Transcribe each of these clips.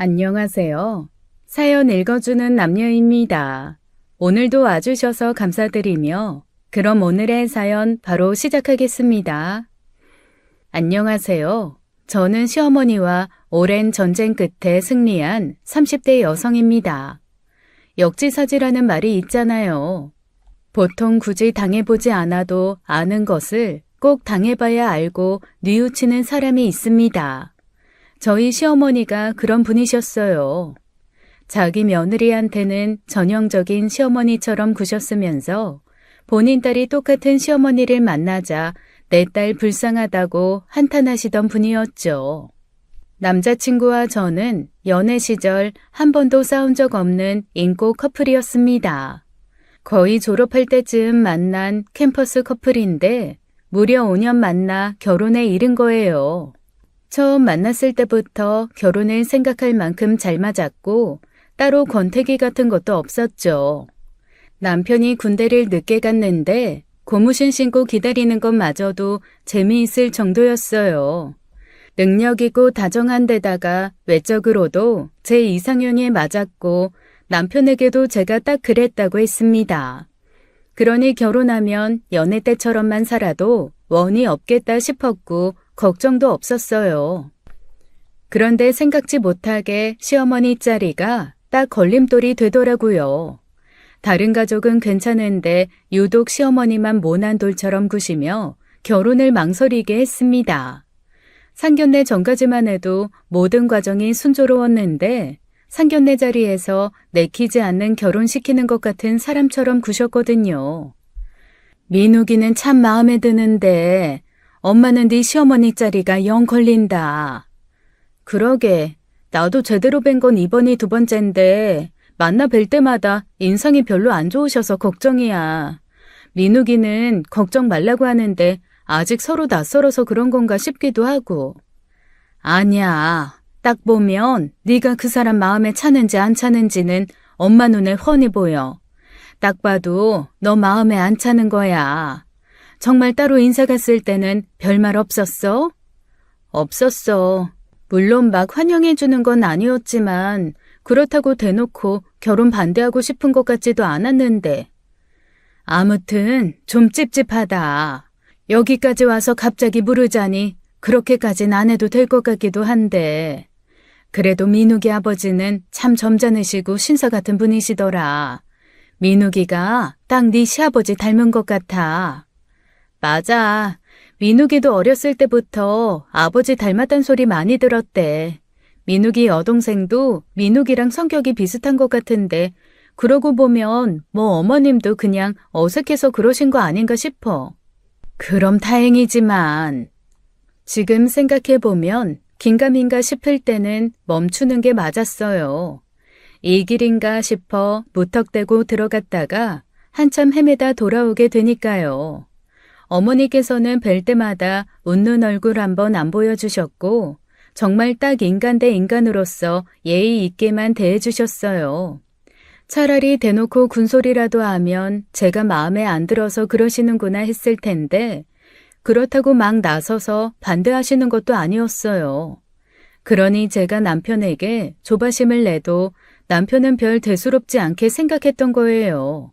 안녕하세요. 사연 읽어주는 남녀입니다. 오늘도 와주셔서 감사드리며 그럼 오늘의 사연 바로 시작하겠습니다. 안녕하세요. 저는 시어머니와 오랜 전쟁 끝에 승리한 30대 여성입니다. 역지사지라는 말이 있잖아요. 보통 굳이 당해보지 않아도 아는 것을 꼭 당해봐야 알고 뉘우치는 사람이 있습니다. 저희 시어머니가 그런 분이셨어요. 자기 며느리한테는 전형적인 시어머니처럼 구셨으면서 본인 딸이 똑같은 시어머니를 만나자 내 딸 불쌍하다고 한탄하시던 분이었죠. 남자친구와 저는 연애 시절 한 번도 싸운 적 없는 인고 커플이었습니다. 거의 졸업할 때쯤 만난 캠퍼스 커플인데 무려 5년 만나 결혼에 이른 거예요. 처음 만났을 때부터 결혼을 생각할 만큼 잘 맞았고 따로 권태기 같은 것도 없었죠. 남편이 군대를 늦게 갔는데 고무신 신고 기다리는 것마저도 재미있을 정도였어요. 능력 있고 다정한 데다가 외적으로도 제 이상형에 맞았고 남편에게도 제가 딱 그랬다고 했습니다. 그러니 결혼하면 연애 때처럼만 살아도 원이 없겠다 싶었고 걱정도 없었어요. 그런데 생각지 못하게 시어머니 자리가 딱 걸림돌이 되더라고요. 다른 가족은 괜찮은데 유독 시어머니만 모난 돌처럼 구시며 결혼을 망설이게 했습니다. 상견례 전까지만 해도 모든 과정이 순조로웠는데 상견례 자리에서 내키지 않는 결혼시키는 것 같은 사람처럼 구셨거든요. 민욱이는 참 마음에 드는데 엄마는 네 시어머니 자리가 영 걸린다. 그러게 나도 제대로 뵌 건 이번이 두 번째인데 만나 뵐 때마다 인상이 별로 안 좋으셔서 걱정이야. 민욱이는 걱정 말라고 하는데 아직 서로 낯설어서 그런 건가 싶기도 하고. 아니야. 딱 보면 네가 그 사람 마음에 차는지 안 차는지는 엄마 눈에 훤히 보여. 딱 봐도 너 마음에 안 차는 거야. 정말 따로 인사 갔을 때는 별말 없었어? 없었어. 물론 막 환영해 주는 건 아니었지만 그렇다고 대놓고 결혼 반대하고 싶은 것 같지도 않았는데. 아무튼 좀 찝찝하다. 여기까지 와서 갑자기 물으자니 그렇게까진 안 해도 될 것 같기도 한데. 그래도 민욱이 아버지는 참 점잖으시고 신사 같은 분이시더라. 민욱이가 딱 네 시아버지 닮은 것 같아. 맞아. 민욱이도 어렸을 때부터 아버지 닮았단 소리 많이 들었대. 민욱이 여동생도 민욱이랑 성격이 비슷한 것 같은데 그러고 보면 뭐 어머님도 그냥 어색해서 그러신 거 아닌가 싶어. 그럼 다행이지만 지금 생각해보면 긴가민가 싶을 때는 멈추는 게 맞았어요. 이 길인가 싶어 무턱대고 들어갔다가 한참 헤매다 돌아오게 되니까요. 어머니께서는 뵐 때마다 웃는 얼굴 한번 안 보여주셨고 정말 딱 인간 대 인간으로서 예의 있게만 대해주셨어요. 차라리 대놓고 군소리라도 하면 제가 마음에 안 들어서 그러시는구나 했을 텐데 그렇다고 막 나서서 반대하시는 것도 아니었어요. 그러니 제가 남편에게 조바심을 내도 남편은 별 대수롭지 않게 생각했던 거예요.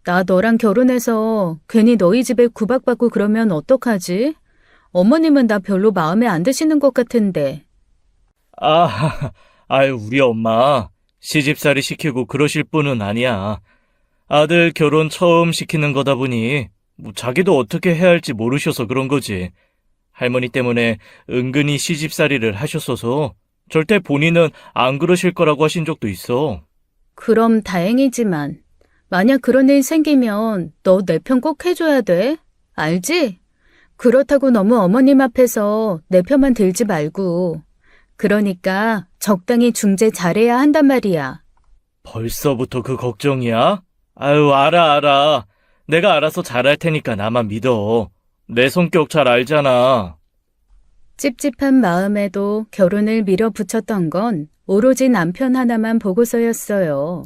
나 너랑 결혼해서 괜히 너희 집에 구박받고 그러면 어떡하지? 어머님은 나 별로 마음에 안 드시는 것 같은데. 아유, 우리 엄마 시집살이 시키고 그러실 분은 아니야. 아들 결혼 처음 시키는 거다 보니 뭐 자기도 어떻게 해야 할지 모르셔서 그런 거지. 할머니 때문에 은근히 시집살이를 하셨어서 절대 본인은 안 그러실 거라고 하신 적도 있어. 그럼 다행이지만 만약 그런 일 생기면 너 내 편 꼭 해줘야 돼. 알지? 그렇다고 너무 어머님 앞에서 내 편만 들지 말고. 그러니까 적당히 중재 잘해야 한단 말이야. 벌써부터 그 걱정이야? 아유, 알아. 내가 알아서 잘할 테니까 나만 믿어. 내 성격 잘 알잖아. 찝찝한 마음에도 결혼을 밀어붙였던 건 오로지 남편 하나만 보고서였어요.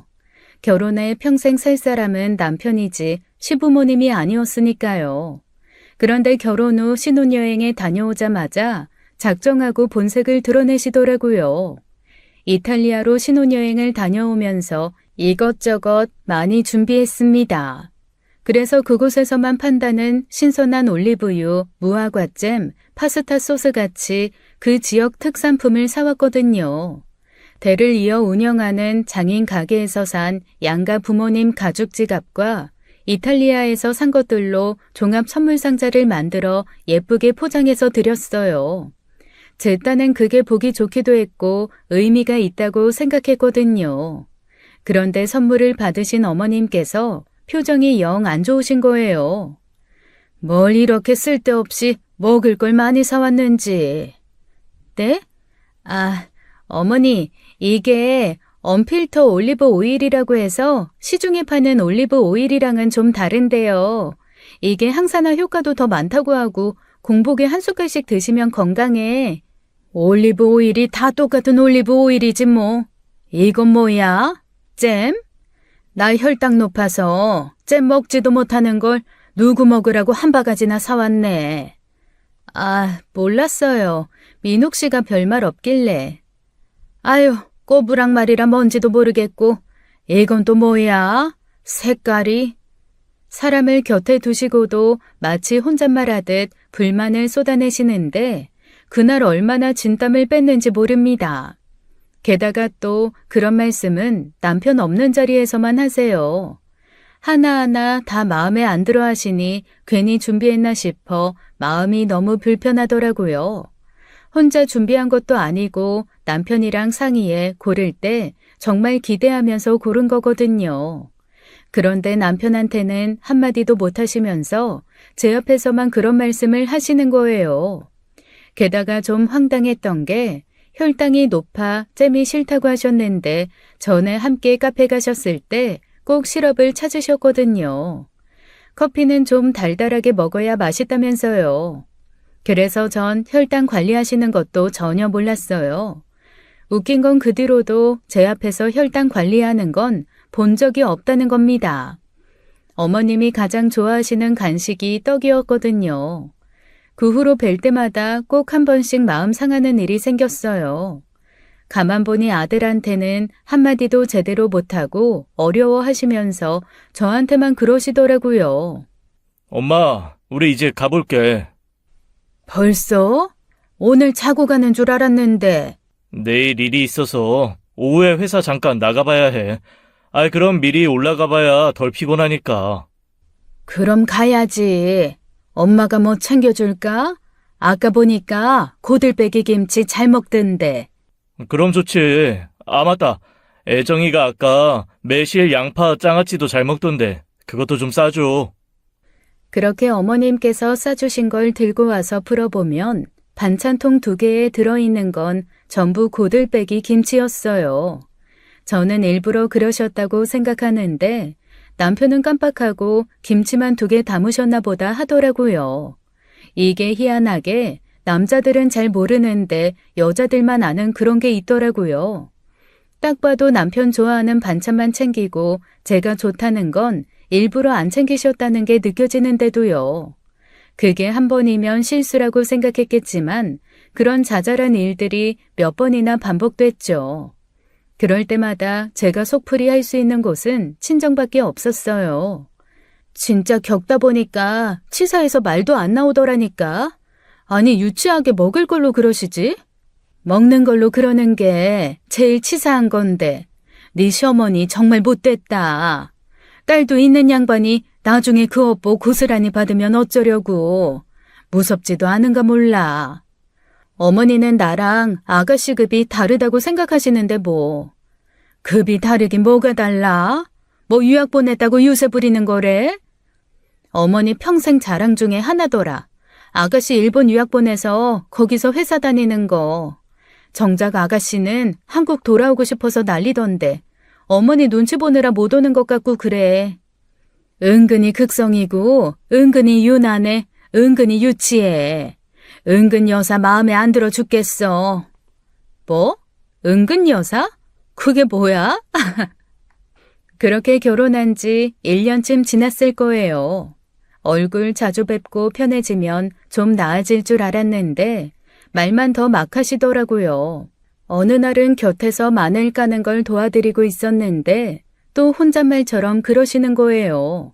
결혼해 평생 살 사람은 남편이지 시부모님이 아니었으니까요. 그런데 결혼 후 신혼여행에 다녀오자마자 작정하고 본색을 드러내시더라고요. 이탈리아로 신혼여행을 다녀오면서 이것저것 많이 준비했습니다. 그래서 그곳에서만 판다는 신선한 올리브유, 무화과잼, 파스타 소스 같이 그 지역 특산품을 사왔거든요. 대를 이어 운영하는 장인 가게에서 산 양가 부모님 가죽 지갑과 이탈리아에서 산 것들로 종합 선물 상자를 만들어 예쁘게 포장해서 드렸어요. 제 딴엔 그게 보기 좋기도 했고 의미가 있다고 생각했거든요. 그런데 선물을 받으신 어머님께서 표정이 영 안 좋으신 거예요. 뭘 이렇게 쓸데없이 먹을 걸 많이 사왔는지. 네? 아, 어머니, 이게 언필터 올리브 오일이라고 해서 시중에 파는 올리브 오일이랑은 좀 다른데요. 이게 항산화 효과도 더 많다고 하고 공복에 한 숟갈씩 드시면 건강해. 올리브 오일이 다 똑같은 올리브 오일이지 뭐. 이건 뭐야? 잼? 나 혈당 높아서 잼 먹지도 못하는 걸 누구 먹으라고 한 바가지나 사왔네. 아, 몰랐어요. 민옥 씨가 별말 없길래. 아유, 꼬부랑 말이라 뭔지도 모르겠고. 이건 또 뭐야? 색깔이? 사람을 곁에 두시고도 마치 혼잣말하듯 불만을 쏟아내시는데 그날 얼마나 진땀을 뺐는지 모릅니다. 게다가 또 그런 말씀은 남편 없는 자리에서만 하세요. 하나하나 다 마음에 안 들어 하시니 괜히 준비했나 싶어 마음이 너무 불편하더라고요. 혼자 준비한 것도 아니고 남편이랑 상의해 고를 때 정말 기대하면서 고른 거거든요. 그런데 남편한테는 한마디도 못 하시면서 제 앞에서만 그런 말씀을 하시는 거예요. 게다가 좀 황당했던 게 혈당이 높아 잼이 싫다고 하셨는데 전에 함께 카페 가셨을 때 꼭 시럽을 찾으셨거든요. 커피는 좀 달달하게 먹어야 맛있다면서요. 그래서 전 혈당 관리하시는 것도 전혀 몰랐어요. 웃긴 건 그 뒤로도 제 앞에서 혈당 관리하는 건 본 적이 없다는 겁니다. 어머님이 가장 좋아하시는 간식이 떡이었거든요. 그 후로 뵐 때마다 꼭 한 번씩 마음 상하는 일이 생겼어요. 가만 보니 아들한테는 한마디도 제대로 못하고 어려워하시면서 저한테만 그러시더라고요. 엄마, 우리 이제 가볼게. 벌써? 오늘 자고 가는 줄 알았는데. 내일 일이 있어서 오후에 회사 잠깐 나가봐야 해. 아이, 그럼 미리 올라가봐야 덜 피곤하니까. 그럼 가야지. 엄마가 뭐 챙겨줄까? 아까 보니까 고들빼기 김치 잘 먹던데. 그럼 좋지. 아, 맞다. 애정이가 아까 매실 양파 장아찌도 잘 먹던데 그것도 좀 싸줘. 그렇게 어머님께서 싸주신 걸 들고 와서 풀어보면 반찬통 2개에 들어있는 건 전부 고들빼기 김치였어요. 저는 일부러 그러셨다고 생각하는데 남편은 깜빡하고 김치만 2개 담으셨나 보다 하더라고요. 이게 희한하게 남자들은 잘 모르는데 여자들만 아는 그런 게 있더라고요. 딱 봐도 남편 좋아하는 반찬만 챙기고 제가 좋다는 건 일부러 안 챙기셨다는 게 느껴지는데도요. 그게 한 번이면 실수라고 생각했겠지만 그런 자잘한 일들이 몇 번이나 반복됐죠. 그럴 때마다 제가 속풀이 할 수 있는 곳은 친정밖에 없었어요. 진짜 겪다 보니까 치사해서 말도 안 나오더라니까. 아니 유치하게 먹을 걸로 그러시지? 먹는 걸로 그러는 게 제일 치사한 건데 네 시어머니 정말 못됐다. 딸도 있는 양반이 나중에 그 업보 고스란히 받으면 어쩌려고. 무섭지도 않은가 몰라. 어머니는 나랑 아가씨 급이 다르다고 생각하시는데 뭐. 급이 다르긴 뭐가 달라? 뭐 유학 보냈다고 유세 부리는 거래? 어머니 평생 자랑 중에 하나더라. 아가씨 일본 유학 보내서 거기서 회사 다니는 거. 정작 아가씨는 한국 돌아오고 싶어서 난리던데 어머니 눈치 보느라 못 오는 것 같고 그래. 은근히 극성이고 은근히 유난해. 은근히 유치해. 은근 여사 마음에 안 들어 죽겠어. 뭐? 은근 여사? 그게 뭐야? 그렇게 결혼한 지 1년쯤 지났을 거예요. 얼굴 자주 뵙고 편해지면 좀 나아질 줄 알았는데 말만 더 막 하시더라고요. 어느 날은 곁에서 마늘 까는 걸 도와드리고 있었는데 또 혼잣말처럼 그러시는 거예요.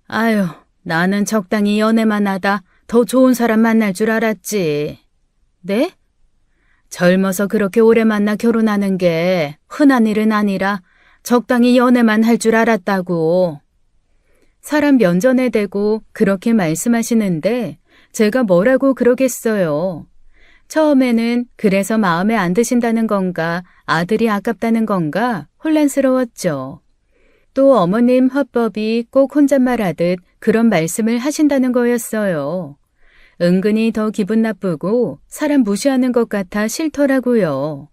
아유, 나는 적당히 연애만 하다 더 좋은 사람 만날 줄 알았지. 네? 젊어서 그렇게 오래 만나 결혼하는 게 흔한 일은 아니라 적당히 연애만 할 줄 알았다고. 사람 면전에 대고 그렇게 말씀하시는데 제가 뭐라고 그러겠어요. 처음에는 그래서 마음에 안 드신다는 건가 아들이 아깝다는 건가 혼란스러웠죠. 또 어머님 화법이 꼭 혼잣말하듯 그런 말씀을 하신다는 거였어요. 은근히 더 기분 나쁘고 사람 무시하는 것 같아 싫더라고요.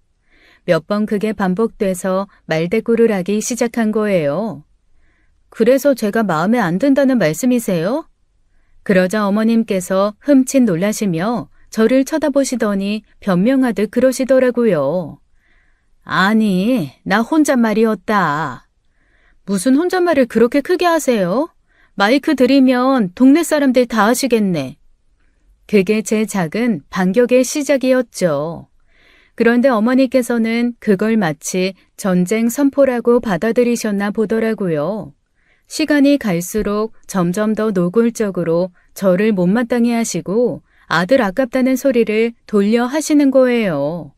몇 번 그게 반복돼서 말대꾸를 하기 시작한 거예요. 그래서 제가 마음에 안 든다는 말씀이세요? 그러자 어머님께서 흠칫 놀라시며 저를 쳐다보시더니 변명하듯 그러시더라고요. 아니, 나 혼잣말이었다. 무슨 혼잣말을 그렇게 크게 하세요? 마이크 들이면 동네 사람들 다 하시겠네. 그게 제 작은 반격의 시작이었죠. 그런데 어머니께서는 그걸 마치 전쟁 선포라고 받아들이셨나 보더라고요. 시간이 갈수록 점점 더 노골적으로 저를 못마땅해 하시고 아들 아깝다는 소리를 돌려 하시는 거예요.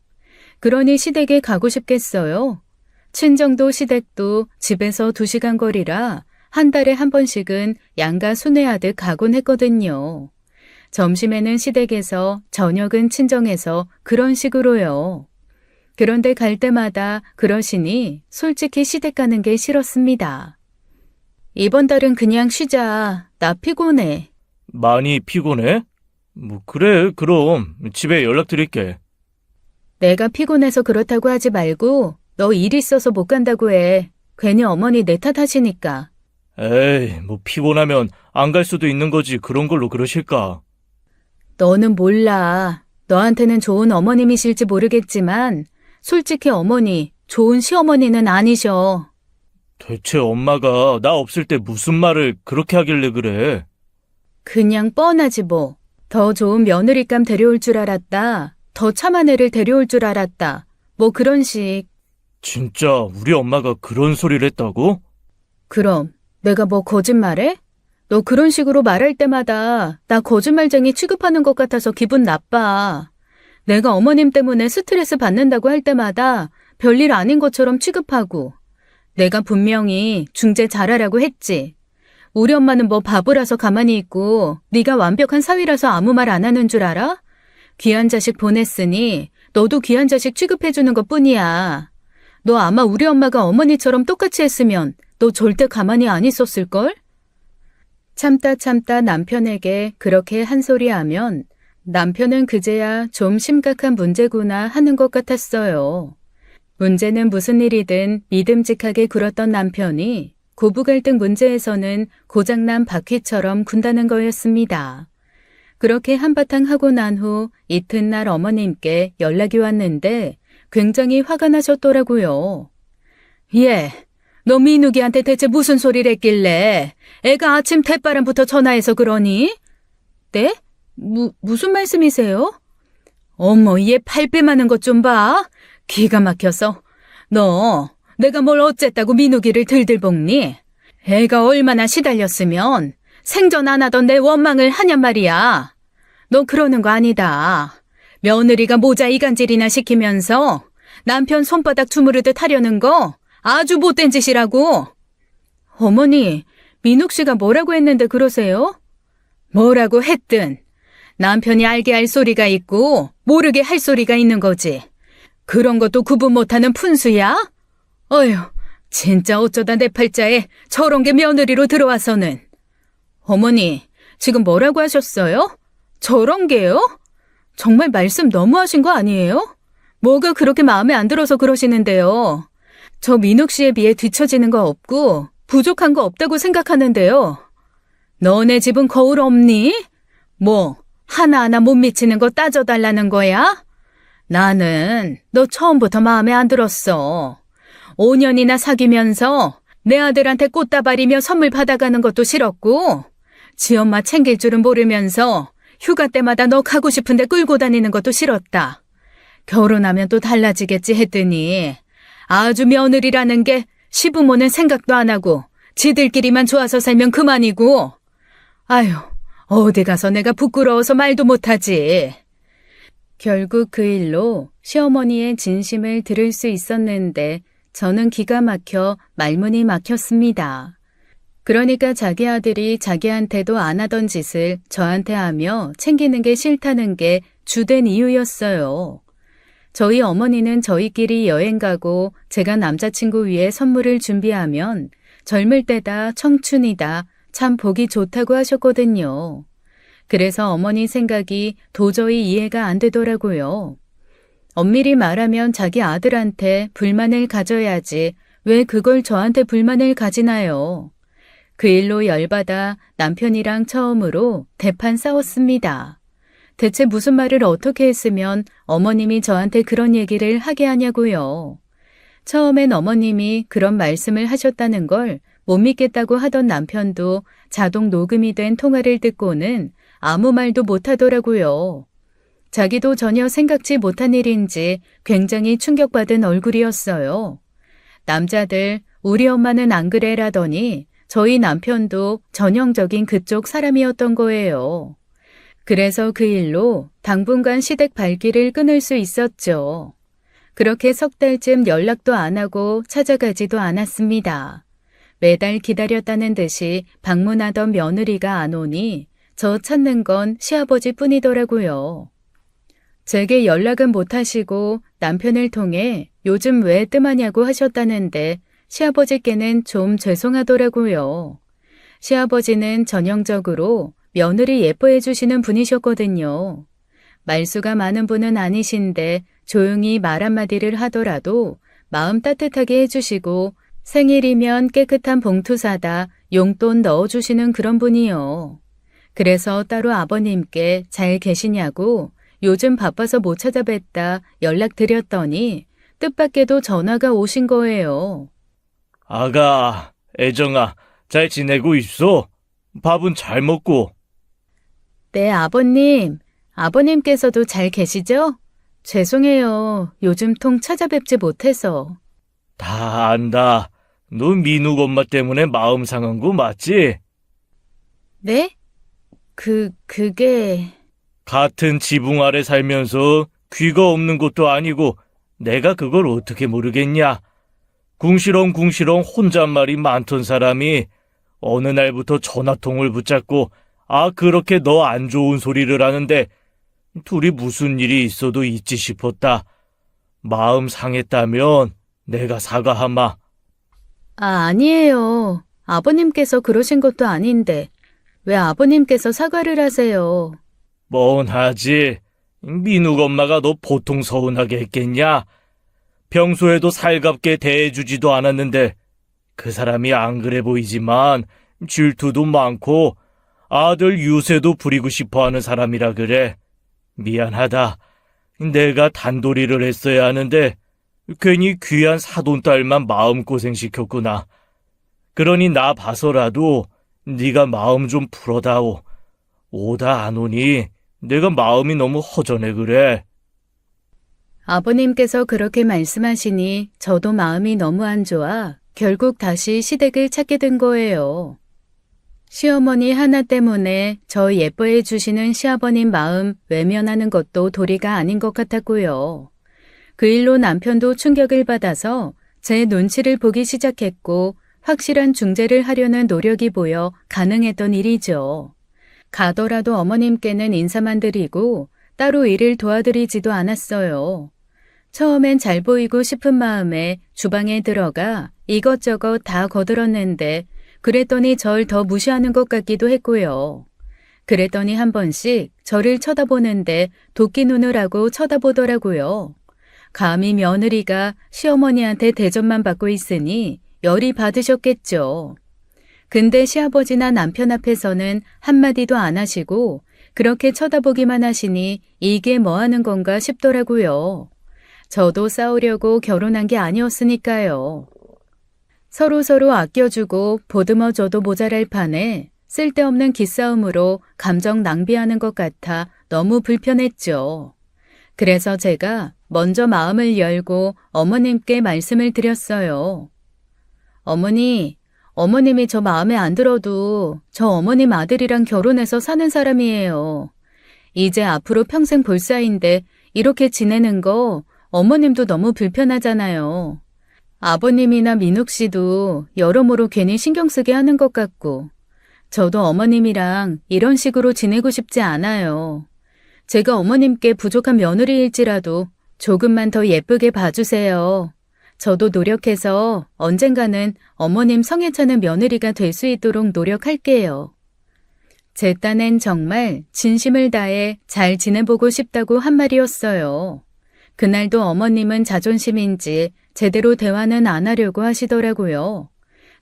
그러니 시댁에 가고 싶겠어요? 친정도 시댁도 집에서 2시간 거리라 한 달에 한 번씩은 양가 순회하듯 가곤 했거든요. 점심에는 시댁에서 저녁은 친정에서 그런 식으로요. 그런데 갈 때마다 그러시니 솔직히 시댁 가는 게 싫었습니다. 이번 달은 그냥 쉬자. 나 피곤해. 많이 피곤해? 뭐 그래, 그럼 집에 연락드릴게. 내가 피곤해서 그렇다고 하지 말고 너 일 있어서 못 간다고 해. 괜히 어머니 내 탓하시니까. 에이, 뭐 피곤하면 안 갈 수도 있는 거지. 그런 걸로 그러실까? 너는 몰라. 너한테는 좋은 어머님이실지 모르겠지만 솔직히 어머니, 좋은 시어머니는 아니셔. 대체 엄마가 나 없을 때 무슨 말을 그렇게 하길래 그래? 그냥 뻔하지 뭐. 더 좋은 며느리감 데려올 줄 알았다. 더 참한 애를 데려올 줄 알았다. 뭐 그런 식. 진짜 우리 엄마가 그런 소리를 했다고? 그럼 내가 뭐 거짓말해? 너 그런 식으로 말할 때마다 나 거짓말쟁이 취급하는 것 같아서 기분 나빠. 내가 어머님 때문에 스트레스 받는다고 할 때마다 별일 아닌 것처럼 취급하고. 내가 분명히 중재 잘하라고 했지. 우리 엄마는 뭐 바보라서 가만히 있고 네가 완벽한 사위라서 아무 말 안 하는 줄 알아? 귀한 자식 보냈으니 너도 귀한 자식 취급해주는 것뿐이야. 너 아마 우리 엄마가 어머니처럼 똑같이 했으면 너 절대 가만히 안 있었을걸? 참다 남편에게 그렇게 한 소리 하면 남편은 그제야 좀 심각한 문제구나 하는 것 같았어요. 문제는 무슨 일이든 믿음직하게 굴었던 남편이 고부 갈등 문제에서는 고장난 바퀴처럼 군다는 거였습니다. 그렇게 한바탕 하고 난 후 이튿날 어머님께 연락이 왔는데 굉장히 화가 나셨더라고요. 예, 너 민욱이한테 대체 무슨 소리를 했길래 애가 아침 대바람부터 전화해서 그러니? 네? 무슨 말씀이세요? 어머, 얘 팔빼 많은 것 좀 봐. 기가 막혀서. 너 내가 뭘 어쨌다고 민욱이를 들들 볶니? 애가 얼마나 시달렸으면 생전 안 하던 내 원망을 하냔 말이야. 너 그러는 거 아니다. 며느리가 모자 이간질이나 시키면서 남편 손바닥 주무르듯 하려는 거 아주 못된 짓이라고. 어머니, 민욱 씨가 뭐라고 했는데 그러세요? 뭐라고 했든 남편이 알게 할 소리가 있고 모르게 할 소리가 있는 거지. 그런 것도 구분 못하는 푼수야? 어휴, 진짜 어쩌다 내 팔자에 저런 게 며느리로 들어와서는. 어머니, 지금 뭐라고 하셨어요? 저런 게요? 정말 말씀 너무하신 거 아니에요? 뭐가 그렇게 마음에 안 들어서 그러시는데요. 저 민욱 씨에 비해 뒤처지는 거 없고 부족한 거 없다고 생각하는데요. 너네 집은 거울 없니? 뭐 하나하나 못 미치는 거 따져달라는 거야? 나는 너 처음부터 마음에 안 들었어. 5년이나 사귀면서 내 아들한테 꽃다발이며 선물 받아가는 것도 싫었고 지엄마 챙길 줄은 모르면서 휴가 때마다 너 가고 싶은데 끌고 다니는 것도 싫었다. 결혼하면 또 달라지겠지 했더니 아주 며느리라는 게 시부모는 생각도 안 하고 지들끼리만 좋아서 살면 그만이고. 아휴, 어디 가서 내가 부끄러워서 말도 못하지. 결국 그 일로 시어머니의 진심을 들을 수 있었는데 저는 기가 막혀 말문이 막혔습니다. 그러니까 자기 아들이 자기한테도 안 하던 짓을 저한테 하며 챙기는 게 싫다는 게 주된 이유였어요. 저희 어머니는 저희끼리 여행 가고 제가 남자친구 위해 선물을 준비하면 젊을 때다, 청춘이다, 참 보기 좋다고 하셨거든요. 그래서 어머니 생각이 도저히 이해가 안 되더라고요. 엄밀히 말하면 자기 아들한테 불만을 가져야지 왜 그걸 저한테 불만을 가지나요? 그 일로 열받아 남편이랑 처음으로 대판 싸웠습니다. 대체 무슨 말을 어떻게 했으면 어머님이 저한테 그런 얘기를 하게 하냐고요. 처음엔 어머님이 그런 말씀을 하셨다는 걸 못 믿겠다고 하던 남편도 자동 녹음이 된 통화를 듣고는 아무 말도 못 하더라고요. 자기도 전혀 생각지 못한 일인지 굉장히 충격받은 얼굴이었어요. 남자들 우리 엄마는 안 그래라더니 저희 남편도 전형적인 그쪽 사람이었던 거예요. 그래서 그 일로 당분간 시댁 발길을 끊을 수 있었죠. 그렇게 석 달쯤 연락도 안 하고 찾아가지도 않았습니다. 매달 기다렸다는 듯이 방문하던 며느리가 안 오니 저 찾는 건 시아버지 뿐이더라고요. 제게 연락은 못 하시고 남편을 통해 요즘 왜 뜸하냐고 하셨다는데 시아버지께는 좀 죄송하더라고요. 시아버지는 전형적으로 며느리 예뻐해 주시는 분이셨거든요. 말수가 많은 분은 아니신데 조용히 말 한마디를 하더라도 마음 따뜻하게 해주시고 생일이면 깨끗한 봉투 사다 용돈 넣어주시는 그런 분이요. 그래서 따로 아버님께 잘 계시냐고 요즘 바빠서 못 찾아뵀다 연락드렸더니 뜻밖에도 전화가 오신 거예요. 아가, 애정아, 잘 지내고 있어? 밥은 잘 먹고? 네, 아버님. 아버님께서도 잘 계시죠? 죄송해요. 요즘 통 찾아뵙지 못해서. 다 안다. 너 민욱 엄마 때문에 마음 상한 거 맞지? 네? 그게... 같은 지붕 아래 살면서 귀가 없는 것도 아니고 내가 그걸 어떻게 모르겠냐? 궁시렁궁시렁 혼잣말이 많던 사람이 어느 날부터 전화통을 붙잡고 그렇게 너 안 좋은 소리를 하는데 둘이 무슨 일이 있어도 있지 싶었다. 마음 상했다면 내가 사과하마. 아니에요. 아버님께서 그러신 것도 아닌데 왜 아버님께서 사과를 하세요? 뻔하지. 민욱 엄마가 너 보통 서운하게 했겠냐? 평소에도 살갑게 대해주지도 않았는데 그 사람이 안 그래 보이지만 질투도 많고 아들 유세도 부리고 싶어하는 사람이라 그래. 미안하다. 내가 단도리를 했어야 하는데 괜히 귀한 사돈딸만 마음고생시켰구나. 그러니 나 봐서라도 네가 마음 좀 풀어다오. 오다 안 오니 내가 마음이 너무 허전해 그래. 아버님께서 그렇게 말씀하시니 저도 마음이 너무 안 좋아 결국 다시 시댁을 찾게 된 거예요. 시어머니 하나 때문에 저 예뻐해 주시는 시아버님 마음 외면하는 것도 도리가 아닌 것 같았고요. 그 일로 남편도 충격을 받아서 제 눈치를 보기 시작했고 확실한 중재를 하려는 노력이 보여 가능했던 일이죠. 가더라도 어머님께는 인사만 드리고 따로 일을 도와드리지도 않았어요. 처음엔 잘 보이고 싶은 마음에 주방에 들어가 이것저것 다 거들었는데 그랬더니 절 더 무시하는 것 같기도 했고요. 그랬더니 한 번씩 저를 쳐다보는데 도끼 눈을 하고 쳐다보더라고요. 감히 며느리가 시어머니한테 대접만 받고 있으니 열이 받으셨겠죠. 근데 시아버지나 남편 앞에서는 한마디도 안 하시고 그렇게 쳐다보기만 하시니 이게 뭐 하는 건가 싶더라고요. 저도 싸우려고 결혼한 게 아니었으니까요. 서로서로 아껴주고 보듬어줘도 모자랄 판에 쓸데없는 기싸움으로 감정 낭비하는 것 같아 너무 불편했죠. 그래서 제가 먼저 마음을 열고 어머님께 말씀을 드렸어요. 어머니, 어머님이 저 마음에 안 들어도 저 어머님 아들이랑 결혼해서 사는 사람이에요. 이제 앞으로 평생 볼 사이인데 이렇게 지내는 거 어머님도 너무 불편하잖아요. 아버님이나 민욱 씨도 여러모로 괜히 신경 쓰게 하는 것 같고, 저도 어머님이랑 이런 식으로 지내고 싶지 않아요. 제가 어머님께 부족한 며느리일지라도 조금만 더 예쁘게 봐주세요. 저도 노력해서 언젠가는 어머님 성에 차는 며느리가 될 수 있도록 노력할게요. 제 딴엔 정말 진심을 다해 잘 지내보고 싶다고 한 말이었어요. 그날도 어머님은 자존심인지 제대로 대화는 안 하려고 하시더라고요.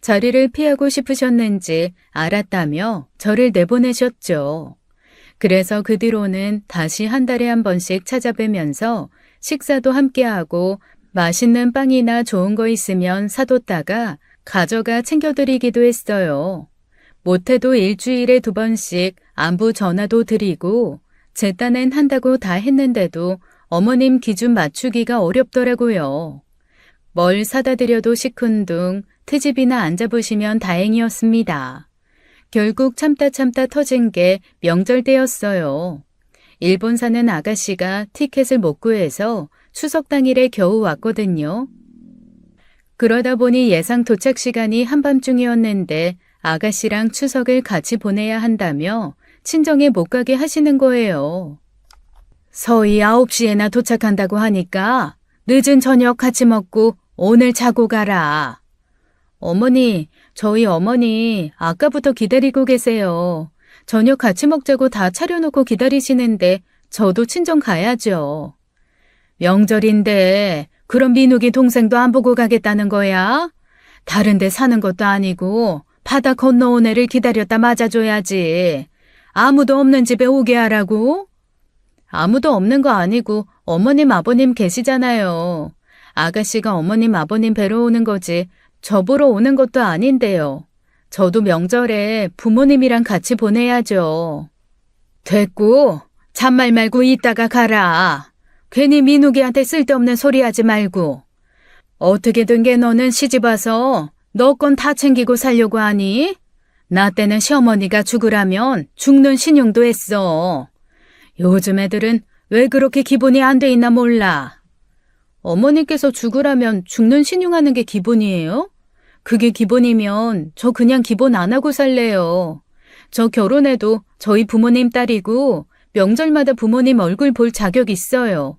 자리를 피하고 싶으셨는지 알았다며 저를 내보내셨죠. 그래서 그 뒤로는 다시 한 달에 한 번씩 찾아뵈면서 식사도 함께하고 맛있는 빵이나 좋은 거 있으면 사뒀다가 가져가 챙겨드리기도 했어요. 못해도 일주일에 2번씩 안부 전화도 드리고 제 딴엔 한다고 다 했는데도 어머님 기준 맞추기가 어렵더라고요. 뭘 사다 드려도 시큰둥 트집이나 안 잡으시면 다행이었습니다. 결국 참다 터진 게 명절 때였어요. 일본 사는 아가씨가 티켓을 못 구해서 추석 당일에 겨우 왔거든요. 그러다 보니 예상 도착 시간이 한밤중이었는데 아가씨랑 추석을 같이 보내야 한다며 친정에 못 가게 하시는 거예요. 서희 9시에나 도착한다고 하니까 늦은 저녁 같이 먹고 오늘 자고 가라. 어머니, 저희 어머니 아까부터 기다리고 계세요. 저녁 같이 먹자고 다 차려놓고 기다리시는데 저도 친정 가야죠. 명절인데 그럼 민욱이 동생도 안 보고 가겠다는 거야? 다른 데 사는 것도 아니고 바다 건너온 애를 기다렸다 맞아줘야지. 아무도 없는 집에 오게 하라고? 아무도 없는 거 아니고 어머님 아버님 계시잖아요. 아가씨가 어머님 아버님 뵈러 오는 거지 저 보러 오는 것도 아닌데요. 저도 명절에 부모님이랑 같이 보내야죠. 됐고 잔말 말고 이따가 가라. 괜히 민욱이한테 쓸데없는 소리 하지 말고. 어떻게 된 게 너는 시집 와서 너 건 다 챙기고 살려고 하니? 나 때는 시어머니가 죽으라면 죽는 신용도 했어. 요즘 애들은 왜 그렇게 기본이 안 돼 있나 몰라. 어머니께서 죽으라면 죽는 신용하는 게 기본이에요? 그게 기본이면 저 그냥 기본 안 하고 살래요. 저 결혼해도 저희 부모님 딸이고 명절마다 부모님 얼굴 볼 자격 있어요.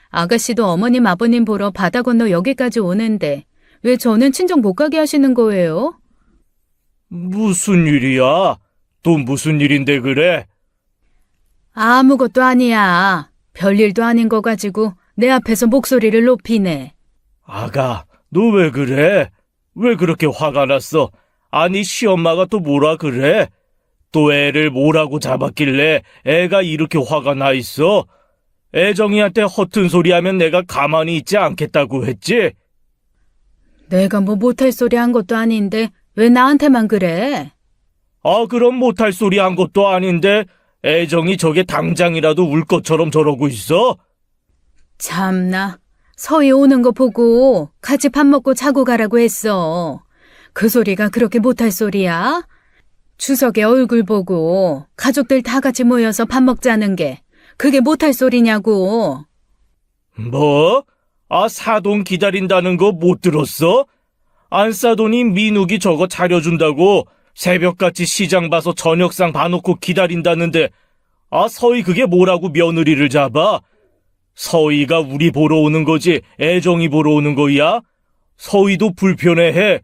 아가씨도 어머님 아버님 보러 바다 건너 여기까지 오는데 왜 저는 친정 못 가게 하시는 거예요? 무슨 일이야? 또 무슨 일인데 그래? 아무것도 아니야. 별일도 아닌 거 가지고 내 앞에서 목소리를 높이네. 아가, 너 왜 그래? 왜 그렇게 화가 났어? 아니, 시엄마가 또 뭐라 그래? 또 애를 뭐라고 잡았길래 애가 이렇게 화가 나 있어? 애정이한테 허튼 소리 하면 내가 가만히 있지 않겠다고 했지? 내가 뭐 못할 소리 한 것도 아닌데 왜 나한테만 그래? 아, 그럼 못할 소리 한 것도 아닌데 애정이 저게 당장이라도 울 것처럼 저러고 있어? 참나, 서희 오는 거 보고 같이 밥 먹고 자고 가라고 했어. 그 소리가 그렇게 못할 소리야? 추석에 얼굴 보고 가족들 다 같이 모여서 밥 먹자는 게 그게 못할 소리냐고. 뭐? 아, 사돈 기다린다는 거 못 들었어? 안 싸더니 민욱이 저거 차려준다고 새벽같이 시장 봐서 저녁상 봐놓고 기다린다는데 아, 서희 그게 뭐라고 며느리를 잡아? 서희가 우리 보러 오는 거지 애정이 보러 오는 거야? 서희도 불편해해.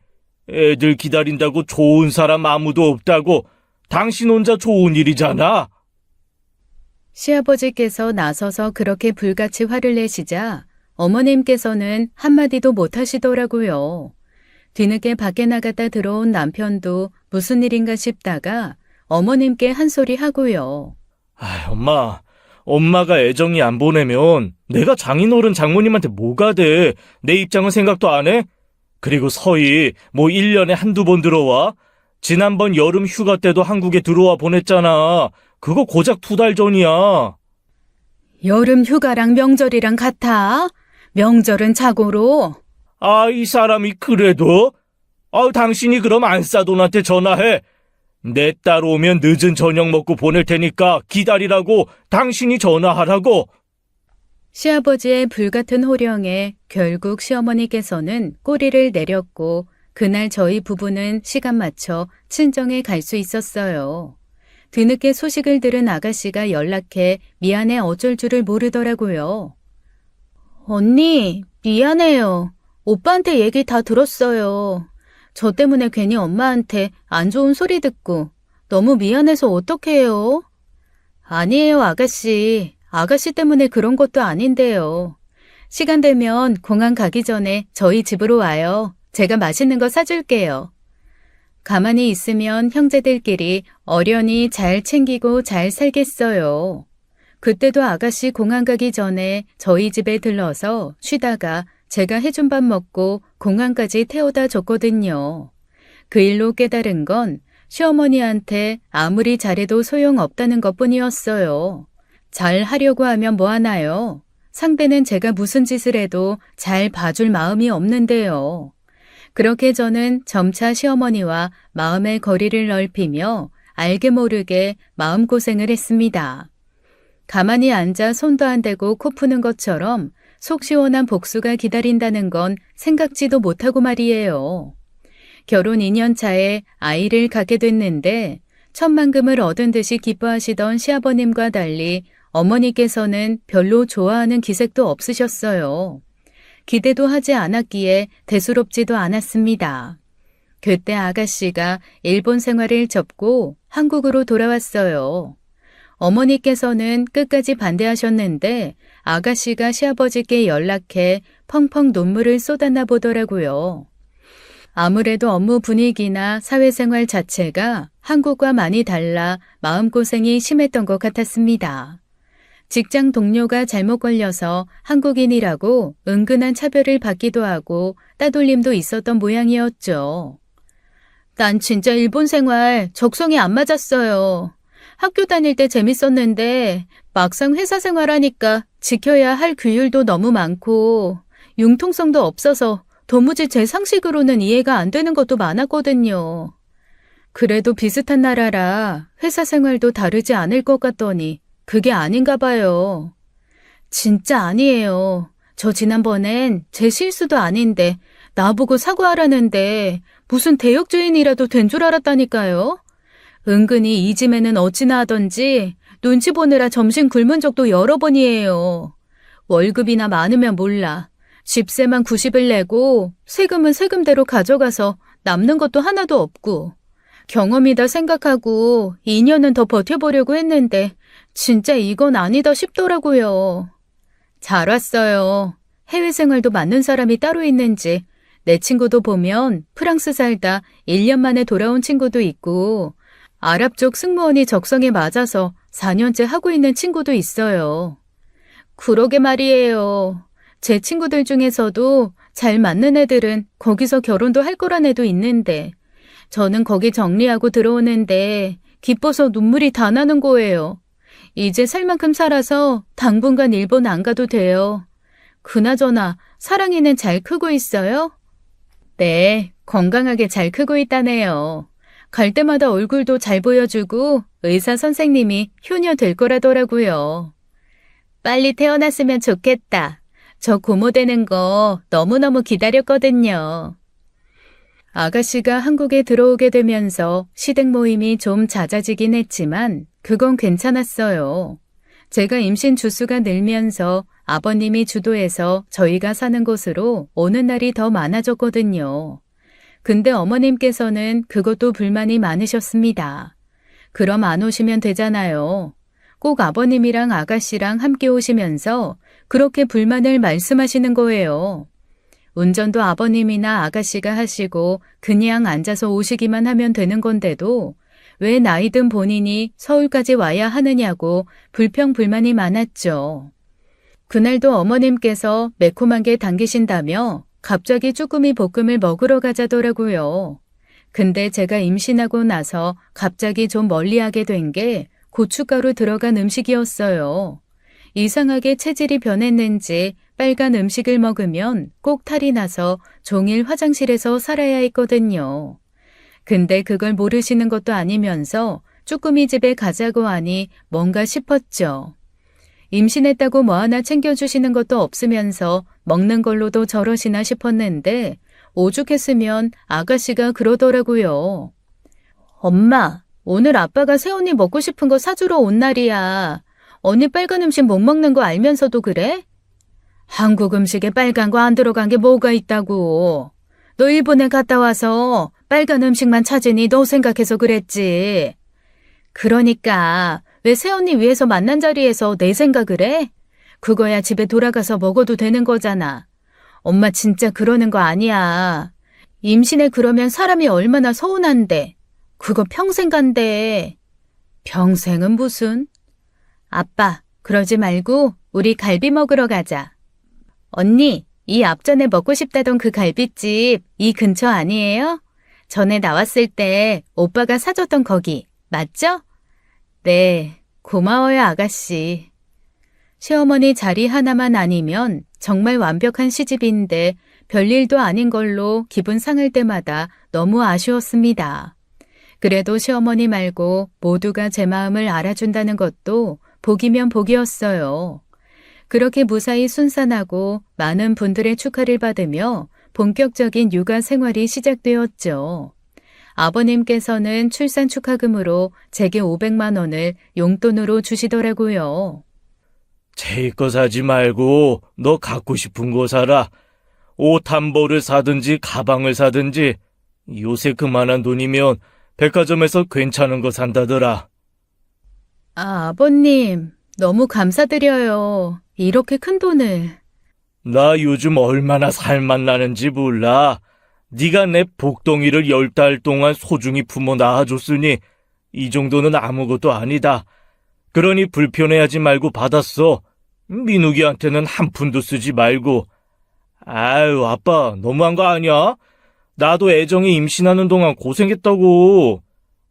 애들 기다린다고 좋은 사람 아무도 없다고. 당신 혼자 좋은 일이잖아. 시아버지께서 나서서 그렇게 불같이 화를 내시자 어머님께서는 한마디도 못 하시더라고요. 뒤늦게 밖에 나갔다 들어온 남편도 무슨 일인가 싶다가 어머님께 한 소리 하고요. 아, 엄마가 애정이 안 보내면 내가 장인어른 장모님한테 뭐가 돼? 내 입장은 생각도 안 해? 그리고 서희 뭐 1년에 한두 번 들어와? 지난번 여름 휴가 때도 한국에 들어와 보냈잖아. 그거 고작 2달 전이야. 여름 휴가랑 명절이랑 같아? 명절은 자고로. 아, 이 사람이 그래도? 당신이 그럼 안싸돈한테 전화해. 내 딸 오면 늦은 저녁 먹고 보낼 테니까 기다리라고 당신이 전화하라고. 시아버지의 불같은 호령에 결국 시어머니께서는 꼬리를 내렸고 그날 저희 부부는 시간 맞춰 친정에 갈 수 있었어요. 뒤늦게 소식을 들은 아가씨가 연락해 미안해 어쩔 줄을 모르더라고요. 언니, 미안해요. 오빠한테 얘기 다 들었어요. 저 때문에 괜히 엄마한테 안 좋은 소리 듣고 너무 미안해서 어떡해요? 아니에요, 아가씨. 아가씨 때문에 그런 것도 아닌데요. 시간 되면 공항 가기 전에 저희 집으로 와요. 제가 맛있는 거 사줄게요. 가만히 있으면 형제들끼리 어련히 잘 챙기고 잘 살겠어요. 그때도 아가씨 공항 가기 전에 저희 집에 들러서 쉬다가 제가 해준 밥 먹고 공항까지 태워다 줬거든요. 그 일로 깨달은 건 시어머니한테 아무리 잘해도 소용없다는 것뿐이었어요. 잘 하려고 하면 뭐 하나요? 상대는 제가 무슨 짓을 해도 잘 봐줄 마음이 없는데요. 그렇게 저는 점차 시어머니와 마음의 거리를 넓히며 알게 모르게 마음고생을 했습니다. 가만히 앉아 손도 안 대고 코 푸는 것처럼 속 시원한 복수가 기다린다는 건 생각지도 못하고 말이에요. 결혼 2년 차에 아이를 갖게 됐는데 천만금을 얻은 듯이 기뻐하시던 시아버님과 달리 어머니께서는 별로 좋아하는 기색도 없으셨어요. 기대도 하지 않았기에 대수롭지도 않았습니다. 그때 아가씨가 일본 생활을 접고 한국으로 돌아왔어요. 어머니께서는 끝까지 반대하셨는데 아가씨가 시아버지께 연락해 펑펑 눈물을 쏟았나 보더라고요. 아무래도 업무 분위기나 사회생활 자체가 한국과 많이 달라 마음고생이 심했던 것 같았습니다. 직장 동료가 잘못 걸려서 한국인이라고 은근한 차별을 받기도 하고 따돌림도 있었던 모양이었죠. 난 진짜 일본 생활 적성이 안 맞았어요. 학교 다닐 때 재밌었는데 막상 회사 생활하니까 지켜야 할 규율도 너무 많고 융통성도 없어서 도무지 제 상식으로는 이해가 안 되는 것도 많았거든요. 그래도 비슷한 나라라 회사 생활도 다르지 않을 것 같더니 그게 아닌가 봐요. 진짜 아니에요. 저 지난번엔 제 실수도 아닌데 나보고 사과하라는데 무슨 대역죄인이라도 된 줄 알았다니까요. 은근히 이 짐에는 어찌나 하던지 눈치 보느라 점심 굶은 적도 여러 번이에요. 월급이나 많으면 몰라. 집세만 90을 내고 세금은 세금대로 가져가서 남는 것도 하나도 없고 경험이다 생각하고 2년은 더 버텨보려고 했는데 진짜 이건 아니다 싶더라고요. 잘 왔어요. 해외 생활도 맞는 사람이 따로 있는지 내 친구도 보면 프랑스 살다 1년 만에 돌아온 친구도 있고 아랍 쪽 승무원이 적성에 맞아서 4년째 하고 있는 친구도 있어요. 그러게 말이에요. 제 친구들 중에서도 잘 맞는 애들은 거기서 결혼도 할 거란 애도 있는데 저는 거기 정리하고 들어오는데 기뻐서 눈물이 다 나는 거예요. 이제 살 만큼 살아서 당분간 일본 안 가도 돼요. 그나저나 사랑이는 잘 크고 있어요? 네, 건강하게 잘 크고 있다네요. 갈 때마다 얼굴도 잘 보여주고 의사 선생님이 효녀 될 거라더라고요. 빨리 태어났으면 좋겠다. 저 고모 되는 거 너무너무 기다렸거든요. 아가씨가 한국에 들어오게 되면서 시댁 모임이 좀 잦아지긴 했지만 그건 괜찮았어요. 제가 임신 주수가 늘면서 아버님이 주도해서 저희가 사는 곳으로 오는 날이 더 많아졌거든요. 근데 어머님께서는 그것도 불만이 많으셨습니다. 그럼 안 오시면 되잖아요. 꼭 아버님이랑 아가씨랑 함께 오시면서 그렇게 불만을 말씀하시는 거예요. 운전도 아버님이나 아가씨가 하시고 그냥 앉아서 오시기만 하면 되는 건데도 왜 나이든 본인이 서울까지 와야 하느냐고 불평불만이 많았죠. 그날도 어머님께서 매콤한 게 당기신다며 갑자기 쭈꾸미 볶음을 먹으러 가자더라고요. 근데 제가 임신하고 나서 갑자기 좀 멀리하게 된 게 고춧가루 들어간 음식이었어요. 이상하게 체질이 변했는지 빨간 음식을 먹으면 꼭 탈이 나서 종일 화장실에서 살아야 했거든요. 근데 그걸 모르시는 것도 아니면서 쭈꾸미 집에 가자고 하니 뭔가 싶었죠. 임신했다고 뭐 하나 챙겨주시는 것도 없으면서 먹는 걸로도 저러시나 싶었는데 오죽했으면 아가씨가 그러더라고요. 엄마, 오늘 아빠가 새언니 먹고 싶은 거 사주러 온 날이야. 언니 빨간 음식 못 먹는 거 알면서도 그래? 한국 음식에 빨간 거 안 들어간 게 뭐가 있다고. 너 일본에 갔다 와서 빨간 음식만 찾으니 너 생각해서 그랬지. 그러니까 왜 새언니 위해서 만난 자리에서 내 생각을 해? 그거야 집에 돌아가서 먹어도 되는 거잖아. 엄마 진짜 그러는 거 아니야. 임신해 그러면 사람이 얼마나 서운한데. 그거 평생 간대. 평생은 무슨? 아빠, 그러지 말고 우리 갈비 먹으러 가자. 언니, 이 앞전에 먹고 싶다던 그 갈비집 이 근처 아니에요? 전에 나왔을 때 오빠가 사줬던 거기, 맞죠? 네, 고마워요, 아가씨. 시어머니 자리 하나만 아니면 정말 완벽한 시집인데 별일도 아닌 걸로 기분 상할 때마다 너무 아쉬웠습니다. 그래도 시어머니 말고 모두가 제 마음을 알아준다는 것도 복이면 복이었어요. 그렇게 무사히 순산하고 많은 분들의 축하를 받으며 본격적인 육아 생활이 시작되었죠. 아버님께서는 출산 축하금으로 제게 500만 원을 용돈으로 주시더라고요. 제 거 사지 말고 너 갖고 싶은 거 사라. 옷 한 벌을 사든지 가방을 사든지 요새 그만한 돈이면 백화점에서 괜찮은 거 산다더라. 아버님, 너무 감사드려요. 이렇게 큰 돈을. 나 요즘 얼마나 살맛 나는지 몰라. 네가 내 복덩이를 10달 동안 소중히 품어 낳아줬으니 이 정도는 아무것도 아니다. 그러니 불편해하지 말고 받았어. 민욱이한테는 한 푼도 쓰지 말고. 아유, 아빠 너무한 거 아니야? 나도 애정이 임신하는 동안 고생했다고.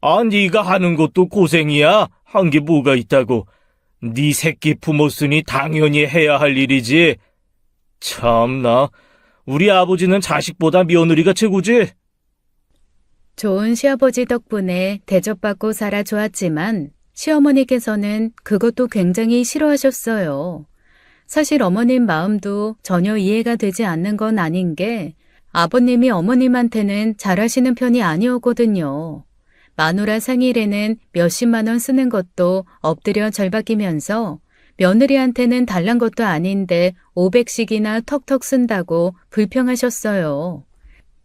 아, 네가 하는 것도 고생이야. 한 게 뭐가 있다고. 네 새끼 품었으니 당연히 해야 할 일이지. 참나, 우리 아버지는 자식보다 며느리가 최고지? 좋은 시아버지 덕분에 대접받고 살아 좋았지만 시어머니께서는 그것도 굉장히 싫어하셨어요. 사실 어머님 마음도 전혀 이해가 되지 않는 건 아닌 게 아버님이 어머님한테는 잘하시는 편이 아니었거든요. 마누라 생일에는 몇십만 원 쓰는 것도 엎드려 절박이면서 며느리한테는 달란 것도 아닌데 500씩이나 턱턱 쓴다고 불평하셨어요.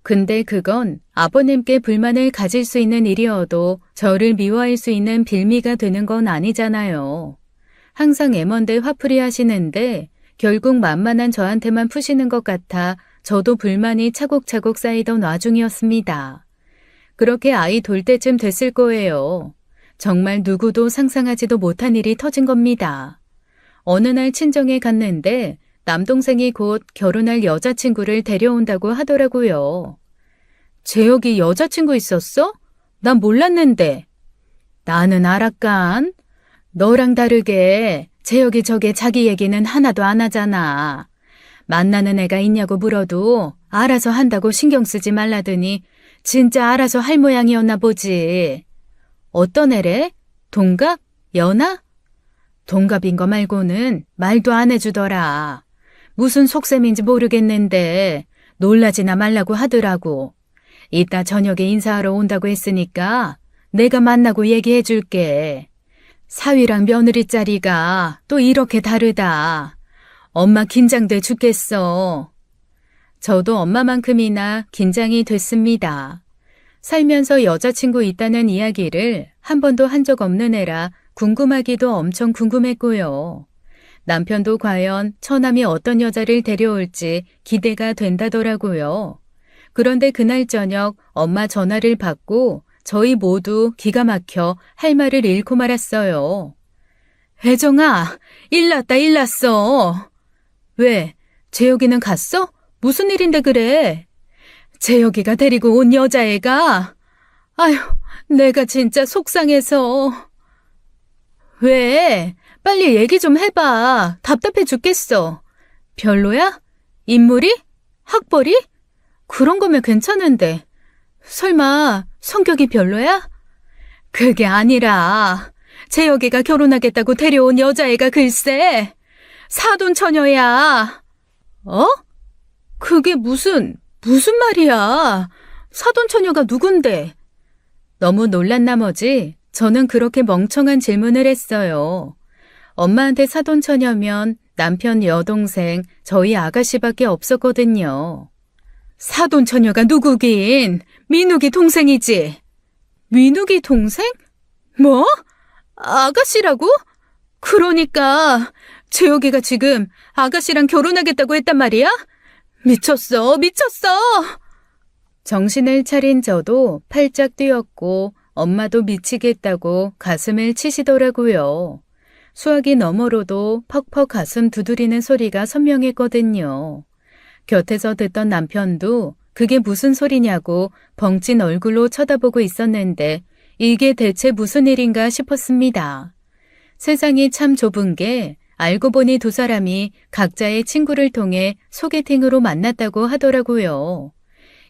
근데 그건 아버님께 불만을 가질 수 있는 일이어도 저를 미워할 수 있는 빌미가 되는 건 아니잖아요. 항상 애먼데 화풀이 하시는데 결국 만만한 저한테만 푸시는 것 같아 저도 불만이 차곡차곡 쌓이던 와중이었습니다. 그렇게 아이 돌 때쯤 됐을 거예요. 정말 누구도 상상하지도 못한 일이 터진 겁니다. 어느 날 친정에 갔는데 남동생이 곧 결혼할 여자친구를 데려온다고 하더라고요. 재혁이 여자친구 있었어? 난 몰랐는데. 나는 알았간. 너랑 다르게 재혁이 저게 자기 얘기는 하나도 안 하잖아. 만나는 애가 있냐고 물어도 알아서 한다고 신경 쓰지 말라더니 진짜 알아서 할 모양이었나 보지. 어떤 애래? 동갑? 연하? 동갑인 거 말고는 말도 안 해주더라. 무슨 속셈인지 모르겠는데 놀라지나 말라고 하더라고. 이따 저녁에 인사하러 온다고 했으니까 내가 만나고 얘기해 줄게. 사위랑 며느리 자리가 또 이렇게 다르다. 엄마 긴장돼 죽겠어. 저도 엄마만큼이나 긴장이 됐습니다. 살면서 여자친구 있다는 이야기를 한 번도 한 적 없는 애라 궁금하기도 엄청 궁금했고요. 남편도 과연 처남이 어떤 여자를 데려올지 기대가 된다더라고요. 그런데 그날 저녁 엄마 전화를 받고 저희 모두 기가 막혀 할 말을 잃고 말았어요. 혜정아, 일났어. 왜? 재혁이는 갔어? 무슨 일인데 그래? 재혁이가 데리고 온 여자애가? 아휴, 내가 진짜 속상해서. 왜? 빨리 얘기 좀 해봐. 답답해 죽겠어. 별로야? 인물이? 학벌이? 그런 거면 괜찮은데. 설마 성격이 별로야? 그게 아니라 재혁이가 결혼하겠다고 데려온 여자애가 글쎄 사돈처녀야. 어? 그게 무슨 말이야. 사돈처녀가 누군데? 너무 놀란 나머지 저는 그렇게 멍청한 질문을 했어요. 엄마한테 사돈처녀면 남편 여동생 저희 아가씨밖에 없었거든요. 사돈처녀가 누구긴? 민욱이 동생이지. 민욱이 동생? 뭐? 아가씨라고? 그러니까 재혁이가 지금 아가씨랑 결혼하겠다고 했단 말이야? 미쳤어. 정신을 차린 저도 팔짝 뛰었고 엄마도 미치겠다고 가슴을 치시더라고요. 수화기 너머로도 퍽퍽 가슴 두드리는 소리가 선명했거든요. 곁에서 듣던 남편도 그게 무슨 소리냐고 벙찐 얼굴로 쳐다보고 있었는데 이게 대체 무슨 일인가 싶었습니다. 세상이 참 좁은 게 알고 보니 두 사람이 각자의 친구를 통해 소개팅으로 만났다고 하더라고요.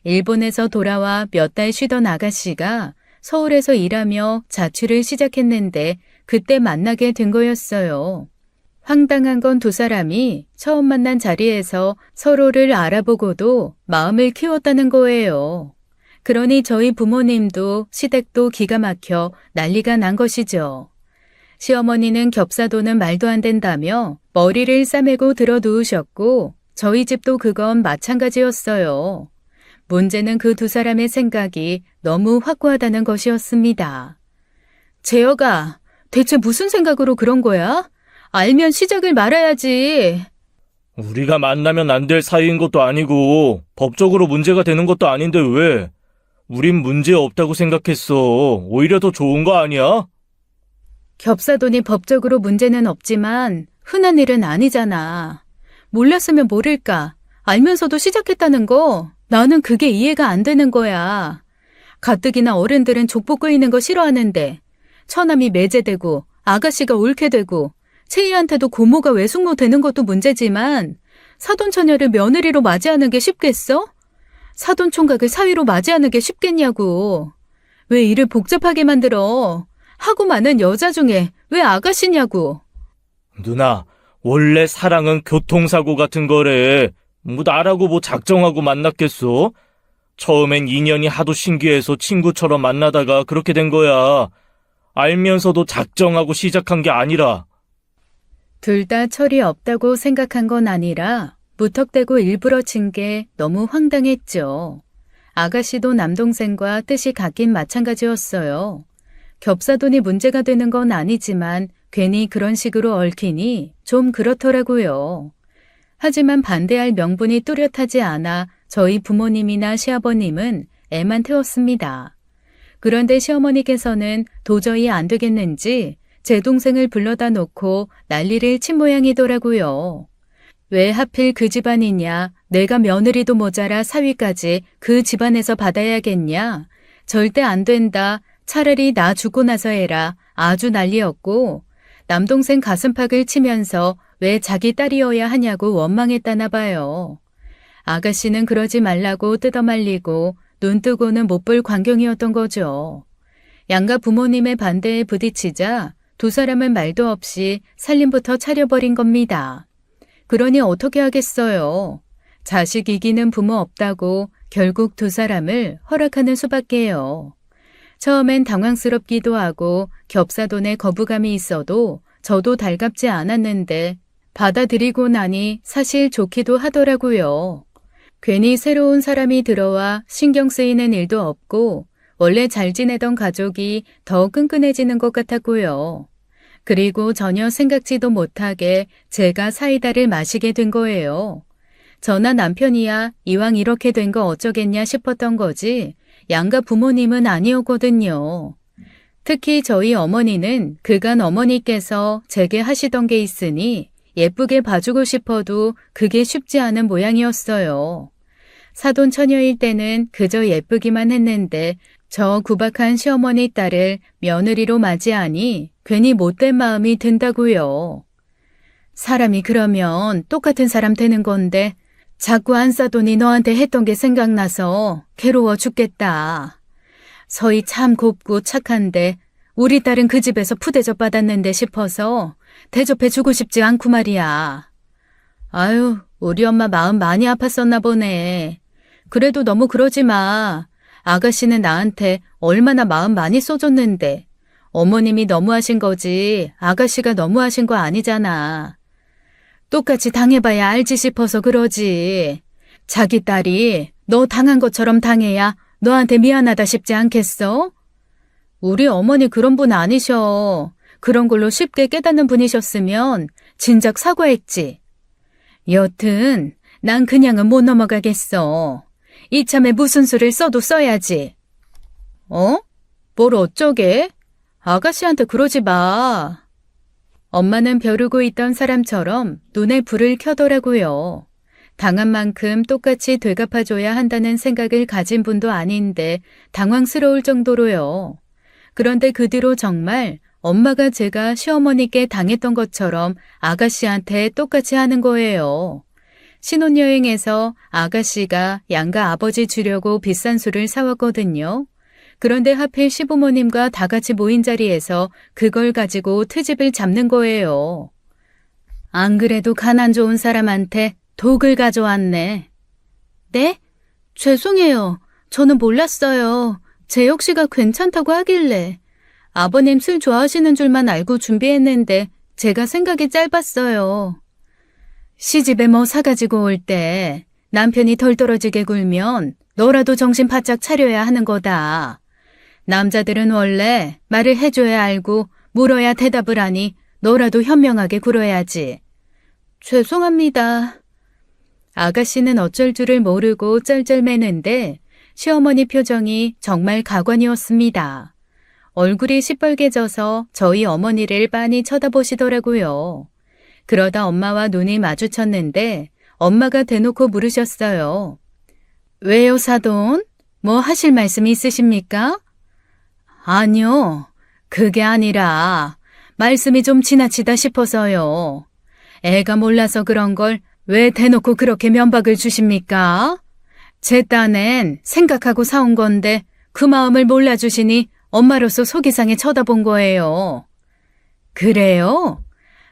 일본에서 돌아와 몇 달 쉬던 아가씨가 서울에서 일하며 자취를 시작했는데 그때 만나게 된 거였어요. 황당한 건 두 사람이 처음 만난 자리에서 서로를 알아보고도 마음을 키웠다는 거예요. 그러니 저희 부모님도 시댁도 기가 막혀 난리가 난 것이죠. 시어머니는 겹사도는 말도 안 된다며 머리를 싸매고 들어 누우셨고 저희 집도 그건 마찬가지였어요. 문제는 그 두 사람의 생각이 너무 확고하다는 것이었습니다. 재혁아, 대체 무슨 생각으로 그런 거야? 알면 시작을 말아야지. 우리가 만나면 안 될 사이인 것도 아니고 법적으로 문제가 되는 것도 아닌데 왜? 우린 문제 없다고 생각했어. 오히려 더 좋은 거 아니야? 겹사돈이 법적으로 문제는 없지만 흔한 일은 아니잖아. 몰랐으면 모를까. 알면서도 시작했다는 거 나는 그게 이해가 안 되는 거야. 가뜩이나 어른들은 족보 끄이는 거 싫어하는데 처남이 매제되고 아가씨가 옳게 되고 채희한테도 고모가 외숙모 되는 것도 문제지만 사돈처녀를 며느리로 맞이하는 게 쉽겠어? 사돈총각을 사위로 맞이하는 게 쉽겠냐고. 왜 일을 복잡하게 만들어? 하고 많은 여자 중에 왜 아가씨냐고. 누나, 원래 사랑은 교통사고 같은 거래. 나라고 뭐 작정하고 만났겠어? 처음엔 인연이 하도 신기해서 친구처럼 만나다가 그렇게 된 거야. 알면서도 작정하고 시작한 게 아니라. 둘 다 철이 없다고 생각한 건 아니라 무턱대고 일부러 친 게 너무 황당했죠. 아가씨도 남동생과 뜻이 같긴 마찬가지였어요. 겹사돈이 문제가 되는 건 아니지만 괜히 그런 식으로 얽히니 좀 그렇더라고요. 하지만 반대할 명분이 뚜렷하지 않아 저희 부모님이나 시아버님은 애만 태웠습니다. 그런데 시어머니께서는 도저히 안 되겠는지 제 동생을 불러다 놓고 난리를 친 모양이더라고요. 왜 하필 그 집안이냐? 내가 며느리도 모자라 사위까지 그 집안에서 받아야겠냐? 절대 안 된다. 차라리 나 죽고 나서 해라. 아주 난리였고 남동생 가슴팍을 치면서 왜 자기 딸이어야 하냐고 원망했다나 봐요. 아가씨는 그러지 말라고 뜯어말리고 눈 뜨고는 못 볼 광경이었던 거죠. 양가 부모님의 반대에 부딪히자 두 사람은 말도 없이 살림부터 차려버린 겁니다. 그러니 어떻게 하겠어요. 자식 이기는 부모 없다고 결국 두 사람을 허락하는 수밖에요. 처음엔 당황스럽기도 하고 겹사돈에 거부감이 있어도 저도 달갑지 않았는데 받아들이고 나니 사실 좋기도 하더라고요. 괜히 새로운 사람이 들어와 신경 쓰이는 일도 없고 원래 잘 지내던 가족이 더 끈끈해지는 것 같았고요. 그리고 전혀 생각지도 못하게 제가 사이다를 마시게 된 거예요. 저나 남편이야 이왕 이렇게 된 거 어쩌겠냐 싶었던 거지 양가 부모님은 아니었거든요. 특히 저희 어머니는 그간 어머니께서 제게 하시던 게 있으니 예쁘게 봐주고 싶어도 그게 쉽지 않은 모양이었어요. 사돈 처녀일 때는 그저 예쁘기만 했는데 저 구박한 시어머니 딸을 며느리로 맞이하니 괜히 못된 마음이 든다고요. 사람이 그러면 똑같은 사람 되는 건데 자꾸 안싸돈이 너한테 했던 게 생각나서 괴로워 죽겠다. 서희 참 곱고 착한데 우리 딸은 그 집에서 푸대접 받았는데 싶어서 대접해 주고 싶지 않고 말이야. 아유, 우리 엄마 마음 많이 아팠었나 보네. 그래도 너무 그러지 마. 아가씨는 나한테 얼마나 마음 많이 써줬는데 어머님이 너무하신 거지 아가씨가 너무하신 거 아니잖아. 똑같이 당해봐야 알지 싶어서 그러지. 자기 딸이 너 당한 것처럼 당해야 너한테 미안하다 싶지 않겠어? 우리 어머니 그런 분 아니셔. 그런 걸로 쉽게 깨닫는 분이셨으면 진작 사과했지. 여튼 난 그냥은 못 넘어가겠어. 이참에 무슨 수를 써도 써야지. 어? 뭘 어쩌게? 아가씨한테 그러지 마. 엄마는 벼르고 있던 사람처럼 눈에 불을 켜더라고요. 당한 만큼 똑같이 되갚아줘야 한다는 생각을 가진 분도 아닌데 당황스러울 정도로요. 그런데 그 뒤로 정말 엄마가 제가 시어머니께 당했던 것처럼 아가씨한테 똑같이 하는 거예요. 신혼여행에서 아가씨가 양가 아버지 주려고 비싼 술을 사왔거든요. 그런데 하필 시부모님과 다 같이 모인 자리에서 그걸 가지고 트집을 잡는 거예요. 안 그래도 가난 좋은 사람한테 독을 가져왔네. 네? 죄송해요. 저는 몰랐어요. 재혁 씨가 괜찮다고 하길래. 아버님 술 좋아하시는 줄만 알고 준비했는데 제가 생각이 짧았어요. 시집에 뭐 사가지고 올 때 남편이 덜 떨어지게 굴면 너라도 정신 바짝 차려야 하는 거다. 남자들은 원래 말을 해줘야 알고 물어야 대답을 하니 너라도 현명하게 굴어야지. 죄송합니다. 아가씨는 어쩔 줄을 모르고 쩔쩔매는데 시어머니 표정이 정말 가관이었습니다. 얼굴이 시뻘개져서 저희 어머니를 빤히 쳐다보시더라고요. 그러다 엄마와 눈이 마주쳤는데 엄마가 대놓고 물으셨어요. 왜요, 사돈? 뭐 하실 말씀 있으십니까? 아니요, 그게 아니라 말씀이 좀 지나치다 싶어서요. 애가 몰라서 그런 걸 왜 대놓고 그렇게 면박을 주십니까? 제 딴엔 생각하고 사온 건데 그 마음을 몰라주시니 엄마로서 속이 상해 쳐다본 거예요. 그래요?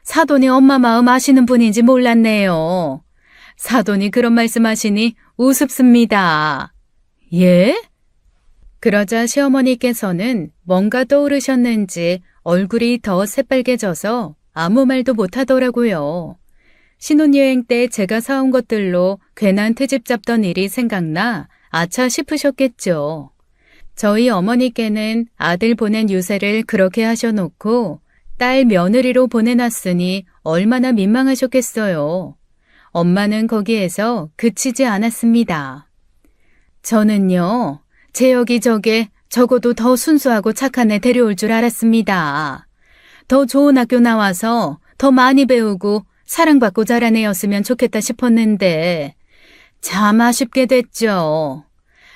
사돈이 엄마 마음 아시는 분인지 몰랐네요. 사돈이 그런 말씀하시니 우습습니다. 예? 그러자 시어머니께서는 뭔가 떠오르셨는지 얼굴이 더 새빨개져서 아무 말도 못하더라고요. 신혼여행 때 제가 사온 것들로 괜한 트집 잡던 일이 생각나 아차 싶으셨겠죠. 저희 어머니께는 아들 보낸 유세를 그렇게 하셔놓고 딸 며느리로 보내놨으니 얼마나 민망하셨겠어요. 엄마는 거기에서 그치지 않았습니다. 저는요, 재혁이 저게 적어도 더 순수하고 착한 애 데려올 줄 알았습니다. 더 좋은 학교 나와서 더 많이 배우고 사랑받고 자란 애였으면 좋겠다 싶었는데 참 아쉽게 됐죠.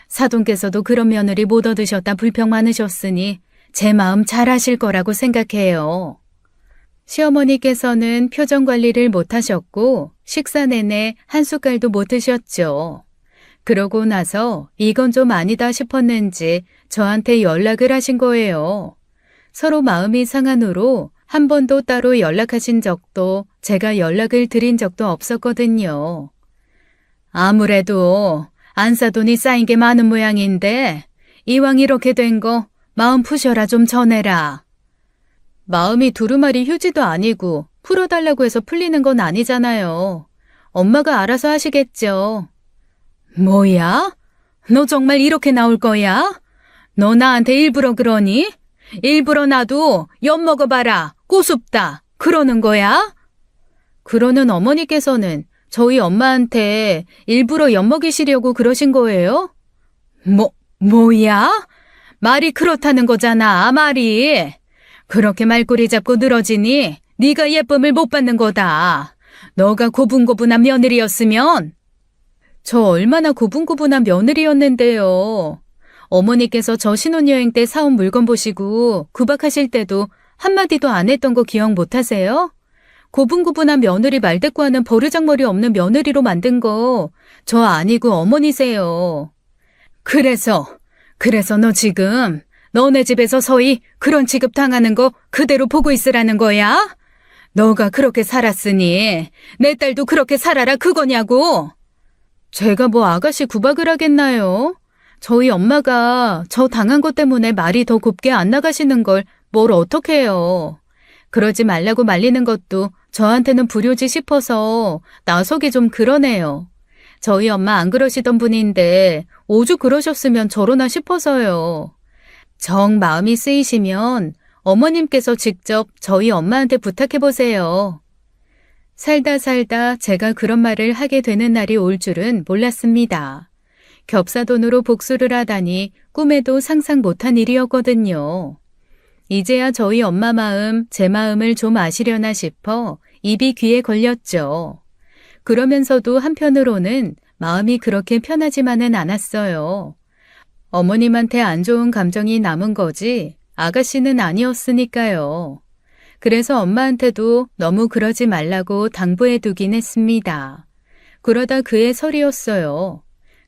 사돈께서도 그런 며느리 못 얻으셨다 불평 많으셨으니 제 마음 잘 아실 거라고 생각해요. 시어머니께서는 표정 관리를 못하셨고 식사 내내 한 숟갈도 못 드셨죠. 그러고 나서 이건 좀 아니다 싶었는지 저한테 연락을 하신 거예요. 서로 마음이 상한 후로 한 번도 따로 연락하신 적도 제가 연락을 드린 적도 없었거든요. 아무래도 안사돈이 쌓인 게 많은 모양인데 이왕 이렇게 된 거 마음 푸셔라 좀 전해라. 마음이 두루마리 휴지도 아니고 풀어달라고 해서 풀리는 건 아니잖아요. 엄마가 알아서 하시겠죠. 뭐야? 너 정말 이렇게 나올 거야? 너 나한테 일부러 그러니? 일부러 나도 엿 먹어봐라. 꼬숩다. 그러는 거야? 그러는 어머니께서는 저희 엄마한테 일부러 엿 먹이시려고 그러신 거예요? 뭐야? 말이 그렇다는 거잖아, 말이. 그렇게 말꼬리 잡고 늘어지니 네가 예쁨을 못 받는 거다. 너가 고분고분한 며느리였으면. 저 얼마나 고분고분한 며느리였는데요. 어머니께서 저 신혼여행 때 사온 물건 보시고 구박하실 때도 한마디도 안 했던 거 기억 못 하세요? 고분고분한 며느리 말대꾸하는 버르장머리 없는 며느리로 만든 거 저 아니고 어머니세요. 그래서 너 지금 너네 집에서 서희 그런 취급 당하는 거 그대로 보고 있으라는 거야? 너가 그렇게 살았으니 내 딸도 그렇게 살아라 그거냐고. 제가 뭐 아가씨 구박을 하겠나요? 저희 엄마가 저 당한 것 때문에 말이 더 곱게 안 나가시는 걸 뭘 어떻게 해요. 그러지 말라고 말리는 것도 저한테는 불효지 싶어서 나서기 좀 그러네요. 저희 엄마 안 그러시던 분인데 오죽 그러셨으면 저러나 싶어서요. 정 마음이 쓰이시면 어머님께서 직접 저희 엄마한테 부탁해보세요. 살다 제가 그런 말을 하게 되는 날이 올 줄은 몰랐습니다. 겹사돈으로 복수를 하다니 꿈에도 상상 못한 일이었거든요. 이제야 저희 엄마 마음, 제 마음을 좀 아시려나 싶어 입이 귀에 걸렸죠. 그러면서도 한편으로는 마음이 그렇게 편하지만은 않았어요. 어머님한테 안 좋은 감정이 남은 거지 아가씨는 아니었으니까요. 그래서 엄마한테도 너무 그러지 말라고 당부해 두긴 했습니다. 그러다 그의 설이었어요.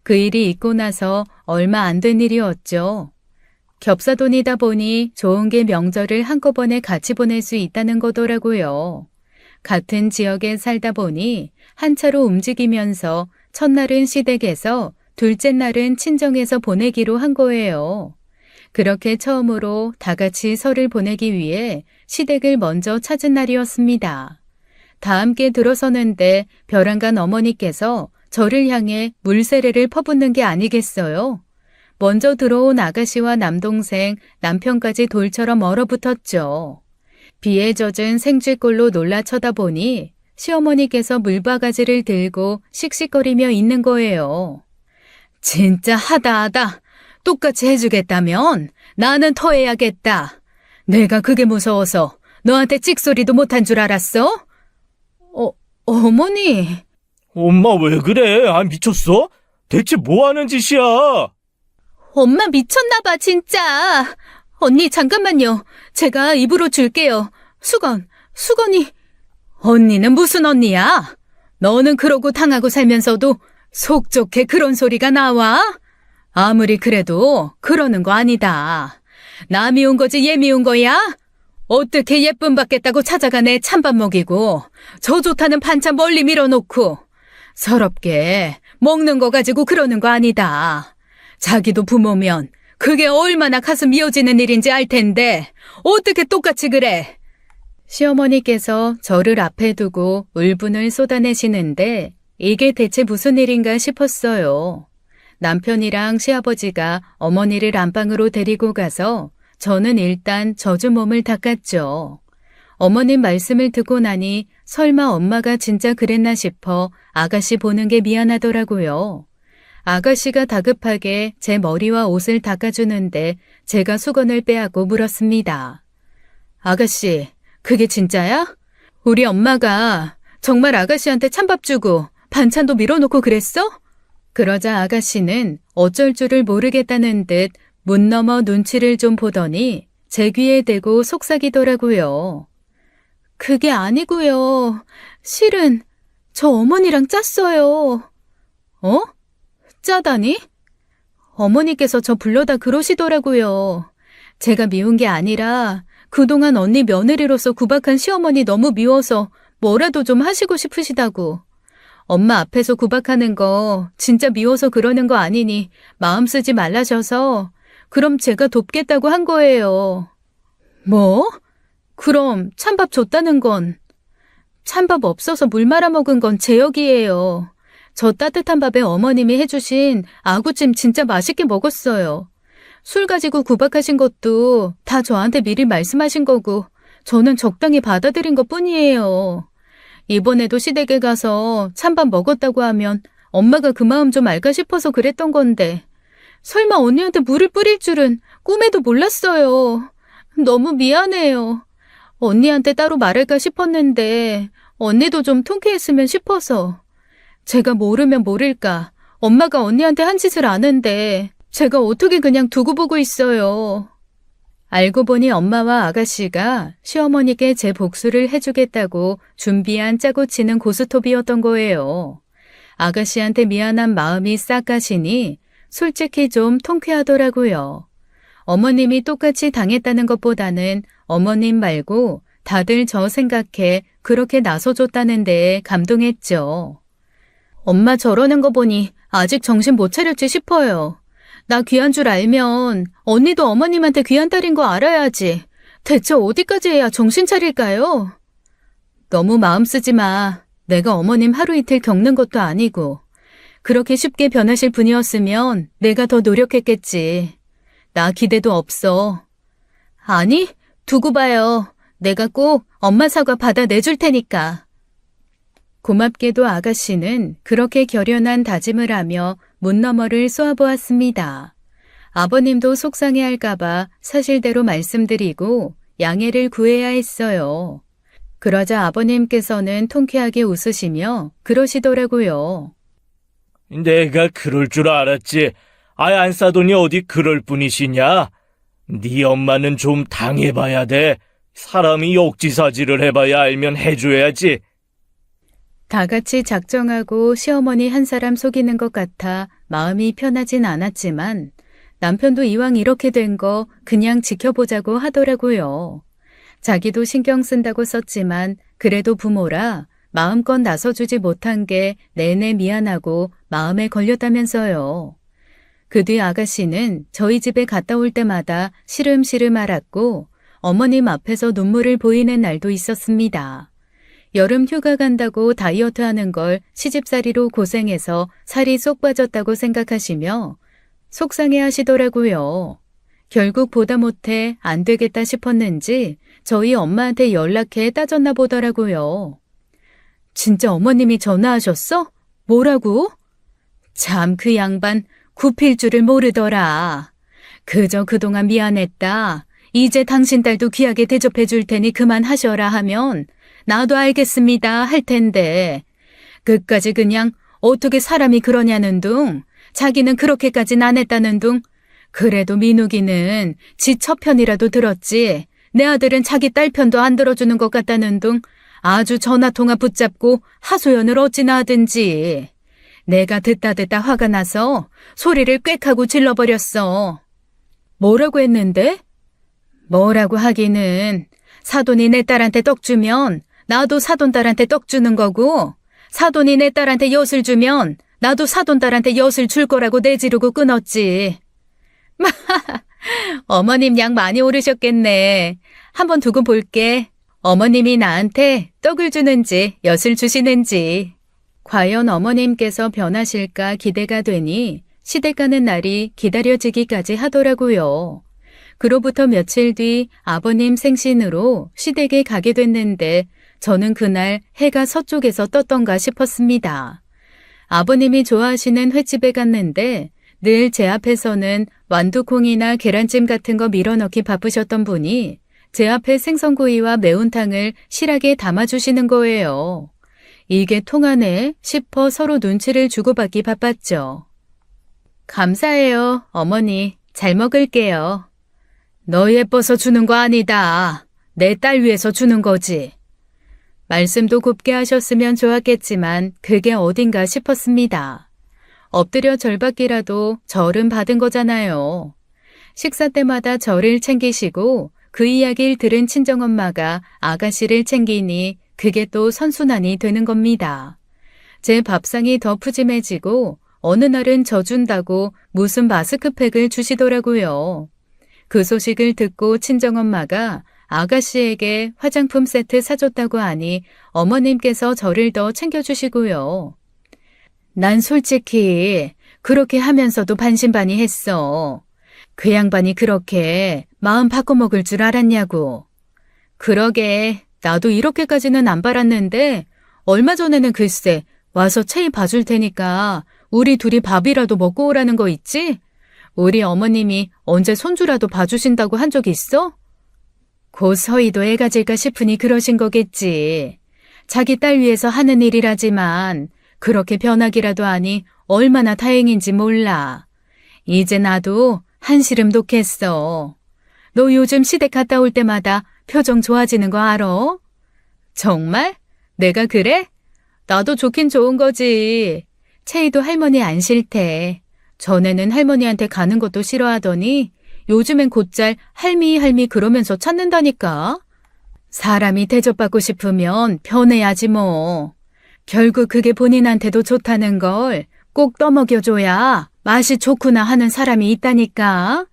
그 일이 있고 나서 얼마 안 된 일이었죠. 겹사돈이다 보니 좋은 게 명절을 한꺼번에 같이 보낼 수 있다는 거더라고요. 같은 지역에 살다 보니 한 차로 움직이면서 첫날은 시댁에서 둘째 날은 친정에서 보내기로 한 거예요. 그렇게 처음으로 다 같이 설을 보내기 위해 시댁을 먼저 찾은 날이었습니다. 다 함께 들어서는데 벼랑간 어머니께서 저를 향해 물세례를 퍼붓는 게 아니겠어요? 먼저 들어온 아가씨와 남동생, 남편까지 돌처럼 얼어붙었죠. 비에 젖은 생쥐꼴로 놀라 쳐다보니 시어머니께서 물바가지를 들고 씩씩거리며 있는 거예요. 진짜 하다. 똑같이 해주겠다면 나는 터해야겠다. 내가 그게 무서워서 너한테 찍소리도 못한 줄 알았어? 어머니. 엄마 왜 그래? 아, 미쳤어? 대체 뭐 하는 짓이야? 엄마 미쳤나 봐, 진짜. 언니, 잠깐만요. 제가 입으로 줄게요. 수건이. 언니는 무슨 언니야? 너는 그러고 당하고 살면서도 속 좋게 그런 소리가 나와? 아무리 그래도 그러는 거 아니다. 나 미운 거지 얘 미운 거야? 어떻게 예쁨 받겠다고 찾아가 내 찬밥 먹이고 저 좋다는 반찬 멀리 밀어놓고 서럽게 먹는 거 가지고 그러는 거 아니다. 자기도 부모면 그게 얼마나 가슴 미어지는 일인지 알 텐데 어떻게 똑같이 그래? 시어머니께서 저를 앞에 두고 울분을 쏟아내시는데 이게 대체 무슨 일인가 싶었어요. 남편이랑 시아버지가 어머니를 안방으로 데리고 가서 저는 일단 젖은 몸을 닦았죠. 어머님 말씀을 듣고 나니 설마 엄마가 진짜 그랬나 싶어 아가씨 보는 게 미안하더라고요. 아가씨가 다급하게 제 머리와 옷을 닦아주는데 제가 수건을 빼앗고 물었습니다. 아가씨, 그게 진짜야? 우리 엄마가 정말 아가씨한테 찬밥 주고 반찬도 밀어놓고 그랬어? 그러자 아가씨는 어쩔 줄을 모르겠다는 듯 문 너머 눈치를 좀 보더니 제 귀에 대고 속삭이더라고요. 그게 아니고요. 실은 저 어머니랑 짰어요. 어? 짜다니? 어머니께서 저 불러다 그러시더라고요. 제가 미운 게 아니라 그동안 언니 며느리로서 구박한 시어머니 너무 미워서 뭐라도 좀 하시고 싶으시다고. 엄마 앞에서 구박하는 거 진짜 미워서 그러는 거 아니니 마음 쓰지 말라셔서 그럼 제가 돕겠다고 한 거예요. 뭐? 그럼 찬밥 줬다는 건? 찬밥 없어서 물 말아 먹은 건 제 역이에요. 저 따뜻한 밥에 어머님이 해주신 아구찜 진짜 맛있게 먹었어요. 술 가지고 구박하신 것도 다 저한테 미리 말씀하신 거고 저는 적당히 받아들인 것 뿐이에요. 이번에도 시댁에 가서 찬밥 먹었다고 하면 엄마가 그 마음 좀 알까 싶어서 그랬던 건데 설마 언니한테 물을 뿌릴 줄은 꿈에도 몰랐어요. 너무 미안해요. 언니한테 따로 말할까 싶었는데 언니도 좀 통쾌했으면 싶어서. 제가 모르면 모를까 엄마가 언니한테 한 짓을 아는데 제가 어떻게 그냥 두고 보고 있어요. 알고 보니 엄마와 아가씨가 시어머니께 제 복수를 해주겠다고 준비한 짜고 치는 고스톱이었던 거예요. 아가씨한테 미안한 마음이 싹 가시니 솔직히 좀 통쾌하더라고요. 어머님이 똑같이 당했다는 것보다는 어머님 말고 다들 저 생각해 그렇게 나서줬다는 데에 감동했죠. 엄마 저러는 거 보니 아직 정신 못 차렸지 싶어요. 나 귀한 줄 알면 언니도 어머님한테 귀한 딸인 거 알아야지. 대체 어디까지 해야 정신 차릴까요? 너무 마음 쓰지 마. 내가 어머님 하루 이틀 겪는 것도 아니고. 그렇게 쉽게 변하실 분이었으면 내가 더 노력했겠지. 나 기대도 없어. 아니, 두고 봐요. 내가 꼭 엄마 사과 받아 내줄 테니까. 고맙게도 아가씨는 그렇게 결연한 다짐을 하며 문 너머를 쏘아보았습니다. 아버님도 속상해할까봐 사실대로 말씀드리고 양해를 구해야 했어요. 그러자 아버님께서는 통쾌하게 웃으시며 그러시더라고요. 내가 그럴 줄 알았지. 아예 안 싸더니 어디 그럴 뿐이시냐? 네 엄마는 좀 당해봐야 돼. 사람이 역지사지를 해봐야 알면 해줘야지. 다 같이 작정하고 시어머니 한 사람 속이는 것 같아 마음이 편하진 않았지만 남편도 이왕 이렇게 된 거 그냥 지켜보자고 하더라고요. 자기도 신경 쓴다고 썼지만 그래도 부모라 마음껏 나서주지 못한 게 내내 미안하고 마음에 걸렸다면서요. 그 뒤 아가씨는 저희 집에 갔다 올 때마다 시름시름 앓았고 어머님 앞에서 눈물을 보이는 날도 있었습니다. 여름 휴가 간다고 다이어트 하는 걸 시집살이로 고생해서 살이 쏙 빠졌다고 생각하시며 속상해 하시더라고요. 결국 보다 못해 안 되겠다 싶었는지 저희 엄마한테 연락해 따졌나 보더라고요. 진짜 어머님이 전화하셨어? 뭐라고? 참 그 양반 굽힐 줄을 모르더라. 그저 그동안 미안했다. 이제 당신 딸도 귀하게 대접해 줄 테니 그만하셔라 하면 나도 알겠습니다 할 텐데 끝까지 그냥 어떻게 사람이 그러냐는 둥 자기는 그렇게까진 안 했다는 둥 그래도 민욱이는 지 처편이라도 들었지 내 아들은 자기 딸 편도 안 들어주는 것 같다는 둥 아주 전화통화 붙잡고 하소연을 어찌나 하든지 내가 듣다 화가 나서 소리를 꽥 하고 질러버렸어. 뭐라고 했는데? 뭐라고 하기는 사돈이 내 딸한테 떡 주면 나도 사돈딸한테 떡 주는 거고 사돈이 내 딸한테 엿을 주면 나도 사돈딸한테 엿을 줄 거라고 내지르고 끊었지. 어머님 양 많이 오르셨겠네. 한번 두고 볼게. 어머님이 나한테 떡을 주는지 엿을 주시는지. 과연 어머님께서 변하실까 기대가 되니 시댁 가는 날이 기다려지기까지 하더라고요. 그로부터 며칠 뒤 아버님 생신으로 시댁에 가게 됐는데 저는 그날 해가 서쪽에서 떴던가 싶었습니다. 아버님이 좋아하시는 횟집에 갔는데 늘 제 앞에서는 완두콩이나 계란찜 같은 거 밀어넣기 바쁘셨던 분이 제 앞에 생선구이와 매운탕을 실하게 담아주시는 거예요. 이게 통하네 싶어 서로 눈치를 주고받기 바빴죠. 감사해요, 어머니. 잘 먹을게요. 너 예뻐서 주는 거 아니다. 내 딸 위해서 주는 거지. 말씀도 곱게 하셨으면 좋았겠지만 그게 어딘가 싶었습니다. 엎드려 절받기라도 절은 받은 거잖아요. 식사 때마다 저를 챙기시고 그 이야기를 들은 친정엄마가 아가씨를 챙기니 그게 또 선순환이 되는 겁니다. 제 밥상이 더 푸짐해지고 어느 날은 저 준다고 무슨 마스크팩을 주시더라고요. 그 소식을 듣고 친정엄마가 아가씨에게 화장품 세트 사줬다고 하니 어머님께서 저를 더 챙겨주시고요. 난 솔직히 그렇게 하면서도 반신반의했어. 그 양반이 그렇게 마음 바꿔먹을 줄 알았냐고. 그러게 나도 이렇게까지는 안 바랐는데 얼마 전에는 글쎄 와서 체히 봐줄 테니까 우리 둘이 밥이라도 먹고 오라는 거 있지? 우리 어머님이 언제 손주라도 봐주신다고 한 적 있어? 곧 서희도 애가 질까 싶으니 그러신 거겠지. 자기 딸 위해서 하는 일이라지만 그렇게 변하기라도 하니 얼마나 다행인지 몰라. 이제 나도 한시름 돋겠어. 너 요즘 시댁 갔다 올 때마다 표정 좋아지는 거 알아? 정말? 내가 그래? 나도 좋긴 좋은 거지. 채이도 할머니 안 싫대. 전에는 할머니한테 가는 것도 싫어하더니 요즘엔 곧잘 할미 할미 그러면서 찾는다니까. 사람이 대접받고 싶으면 변해야지 뭐. 결국 그게 본인한테도 좋다는 걸 꼭 떠먹여줘야 맛이 좋구나 하는 사람이 있다니까.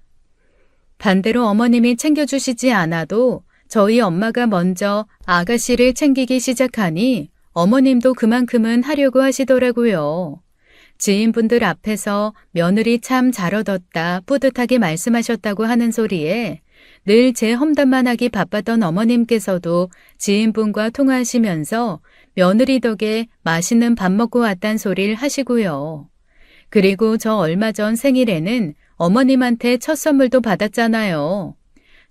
반대로 어머님이 챙겨주시지 않아도 저희 엄마가 먼저 아가씨를 챙기기 시작하니 어머님도 그만큼은 하려고 하시더라고요. 지인분들 앞에서 며느리 참 잘 얻었다 뿌듯하게 말씀하셨다고 하는 소리에 늘 제 험담만 하기 바빴던 어머님께서도 지인분과 통화하시면서 며느리 덕에 맛있는 밥 먹고 왔단 소리를 하시고요. 그리고 저 얼마 전 생일에는 어머님한테 첫 선물도 받았잖아요.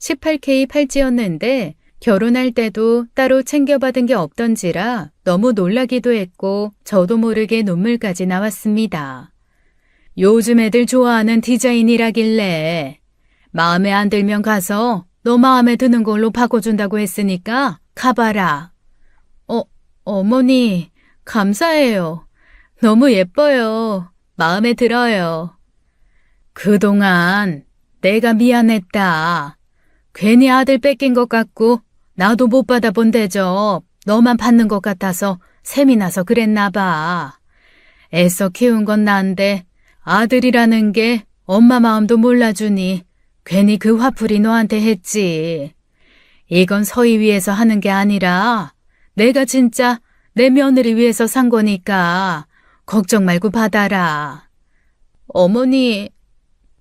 18K 팔찌였는데 결혼할 때도 따로 챙겨받은 게 없던지라 너무 놀라기도 했고 저도 모르게 눈물까지 나왔습니다. 요즘 애들 좋아하는 디자인이라길래 마음에 안 들면 가서 너 마음에 드는 걸로 바꿔준다고 했으니까 가봐라. 어머니, 감사해요. 너무 예뻐요. 마음에 들어요. 그동안 내가 미안했다. 괜히 아들 뺏긴 것 같고 나도 못 받아본 대접 너만 받는 것 같아서 셈이 나서 그랬나 봐. 애써 키운 건 난데 아들이라는 게 엄마 마음도 몰라주니 괜히 그 화풀이 너한테 했지. 이건 서희 위해서 하는 게 아니라 내가 진짜 내 며느리 위해서 산 거니까 걱정 말고 받아라. 어머니,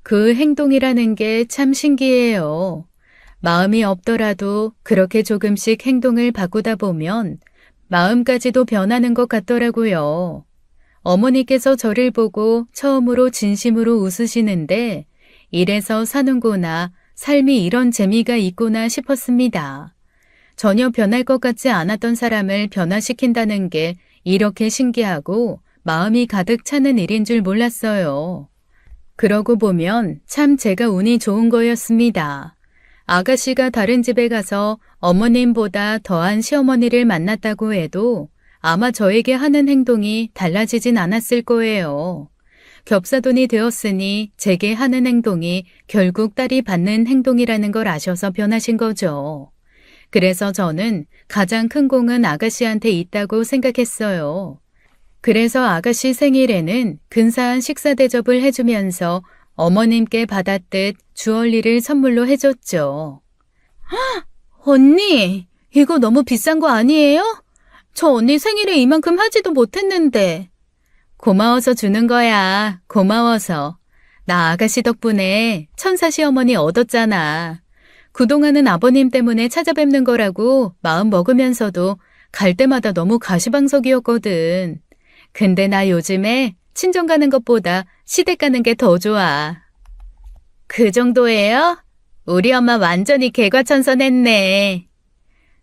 그 행동이라는 게 참 신기해요. 마음이 없더라도 그렇게 조금씩 행동을 바꾸다 보면 마음까지도 변하는 것 같더라고요. 어머니께서 저를 보고 처음으로 진심으로 웃으시는데 이래서 사는구나, 삶이 이런 재미가 있구나 싶었습니다. 전혀 변할 것 같지 않았던 사람을 변화시킨다는 게 이렇게 신기하고 마음이 가득 차는 일인 줄 몰랐어요. 그러고 보면 참 제가 운이 좋은 거였습니다. 아가씨가 다른 집에 가서 어머님보다 더한 시어머니를 만났다고 해도 아마 저에게 하는 행동이 달라지진 않았을 거예요. 겹사돈이 되었으니 제게 하는 행동이 결국 딸이 받는 행동이라는 걸 아셔서 변하신 거죠. 그래서 저는 가장 큰 공은 아가씨한테 있다고 생각했어요. 그래서 아가씨 생일에는 근사한 식사 대접을 해주면서 어머님께 받았듯 주얼리를 선물로 해줬죠. 언니, 이거 너무 비싼 거 아니에요? 저 언니 생일에 이만큼 하지도 못했는데. 고마워서 주는 거야. 고마워서. 나 아가씨 덕분에 천사 시어머니 얻었잖아. 그동안은 아버님 때문에 찾아뵙는 거라고 마음 먹으면서도 갈 때마다 너무 가시방석이었거든. 근데 나 요즘에 친정 가는 것보다 시댁 가는 게 더 좋아. 그 정도예요? 우리 엄마 완전히 개과천선했네.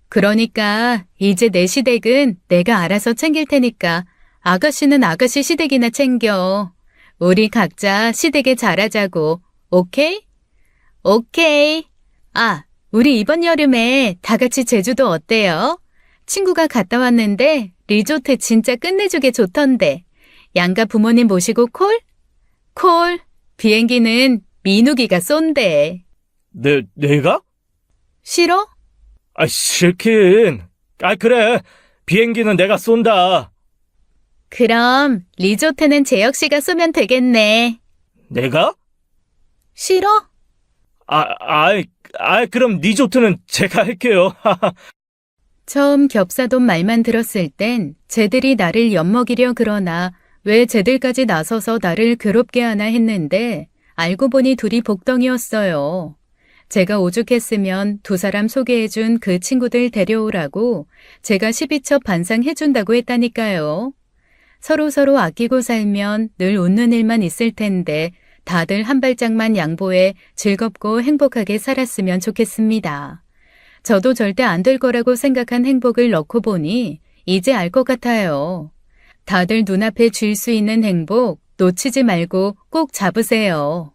그러니까 이제 내 시댁은 내가 알아서 챙길 테니까 아가씨는 아가씨 시댁이나 챙겨. 우리 각자 시댁에 잘하자고. 오케이? 오케이. 아, 우리 이번 여름에 다 같이 제주도 어때요? 친구가 갔다 왔는데 리조트 진짜 끝내주게 좋던데. 양가 부모님 모시고 콜? 콜. 비행기는 민욱이가 쏜대. 내가? 싫어? 싫긴. 그래. 비행기는 내가 쏜다. 그럼 리조트는 재혁 씨가 쏘면 되겠네. 내가? 싫어? 그럼 리조트는 제가 할게요. 처음 겹사돈 말만 들었을 땐 쟤들이 나를 엿먹이려 그러나 왜 쟤들까지 나서서 나를 괴롭게 하나 했는데 알고 보니 둘이 복덩이였어요. 제가 오죽했으면 두 사람 소개해준 그 친구들 데려오라고 제가 12첩 반상해준다고 했다니까요. 서로서로 아끼고 살면 늘 웃는 일만 있을 텐데 다들 한 발짝만 양보해 즐겁고 행복하게 살았으면 좋겠습니다. 저도 절대 안 될 거라고 생각한 행복을 넣고 보니 이제 알 것 같아요. 다들 눈앞에 쥘 수 있는 행복, 놓치지 말고 꼭 잡으세요.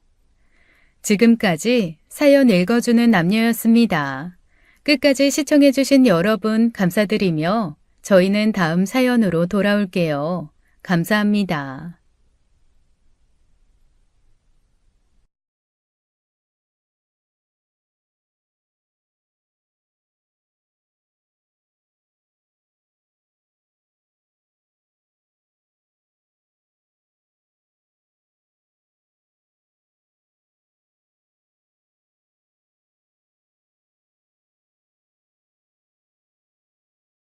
지금까지 사연 읽어주는 남녀였습니다. 끝까지 시청해주신 여러분 감사드리며 저희는 다음 사연으로 돌아올게요. 감사합니다.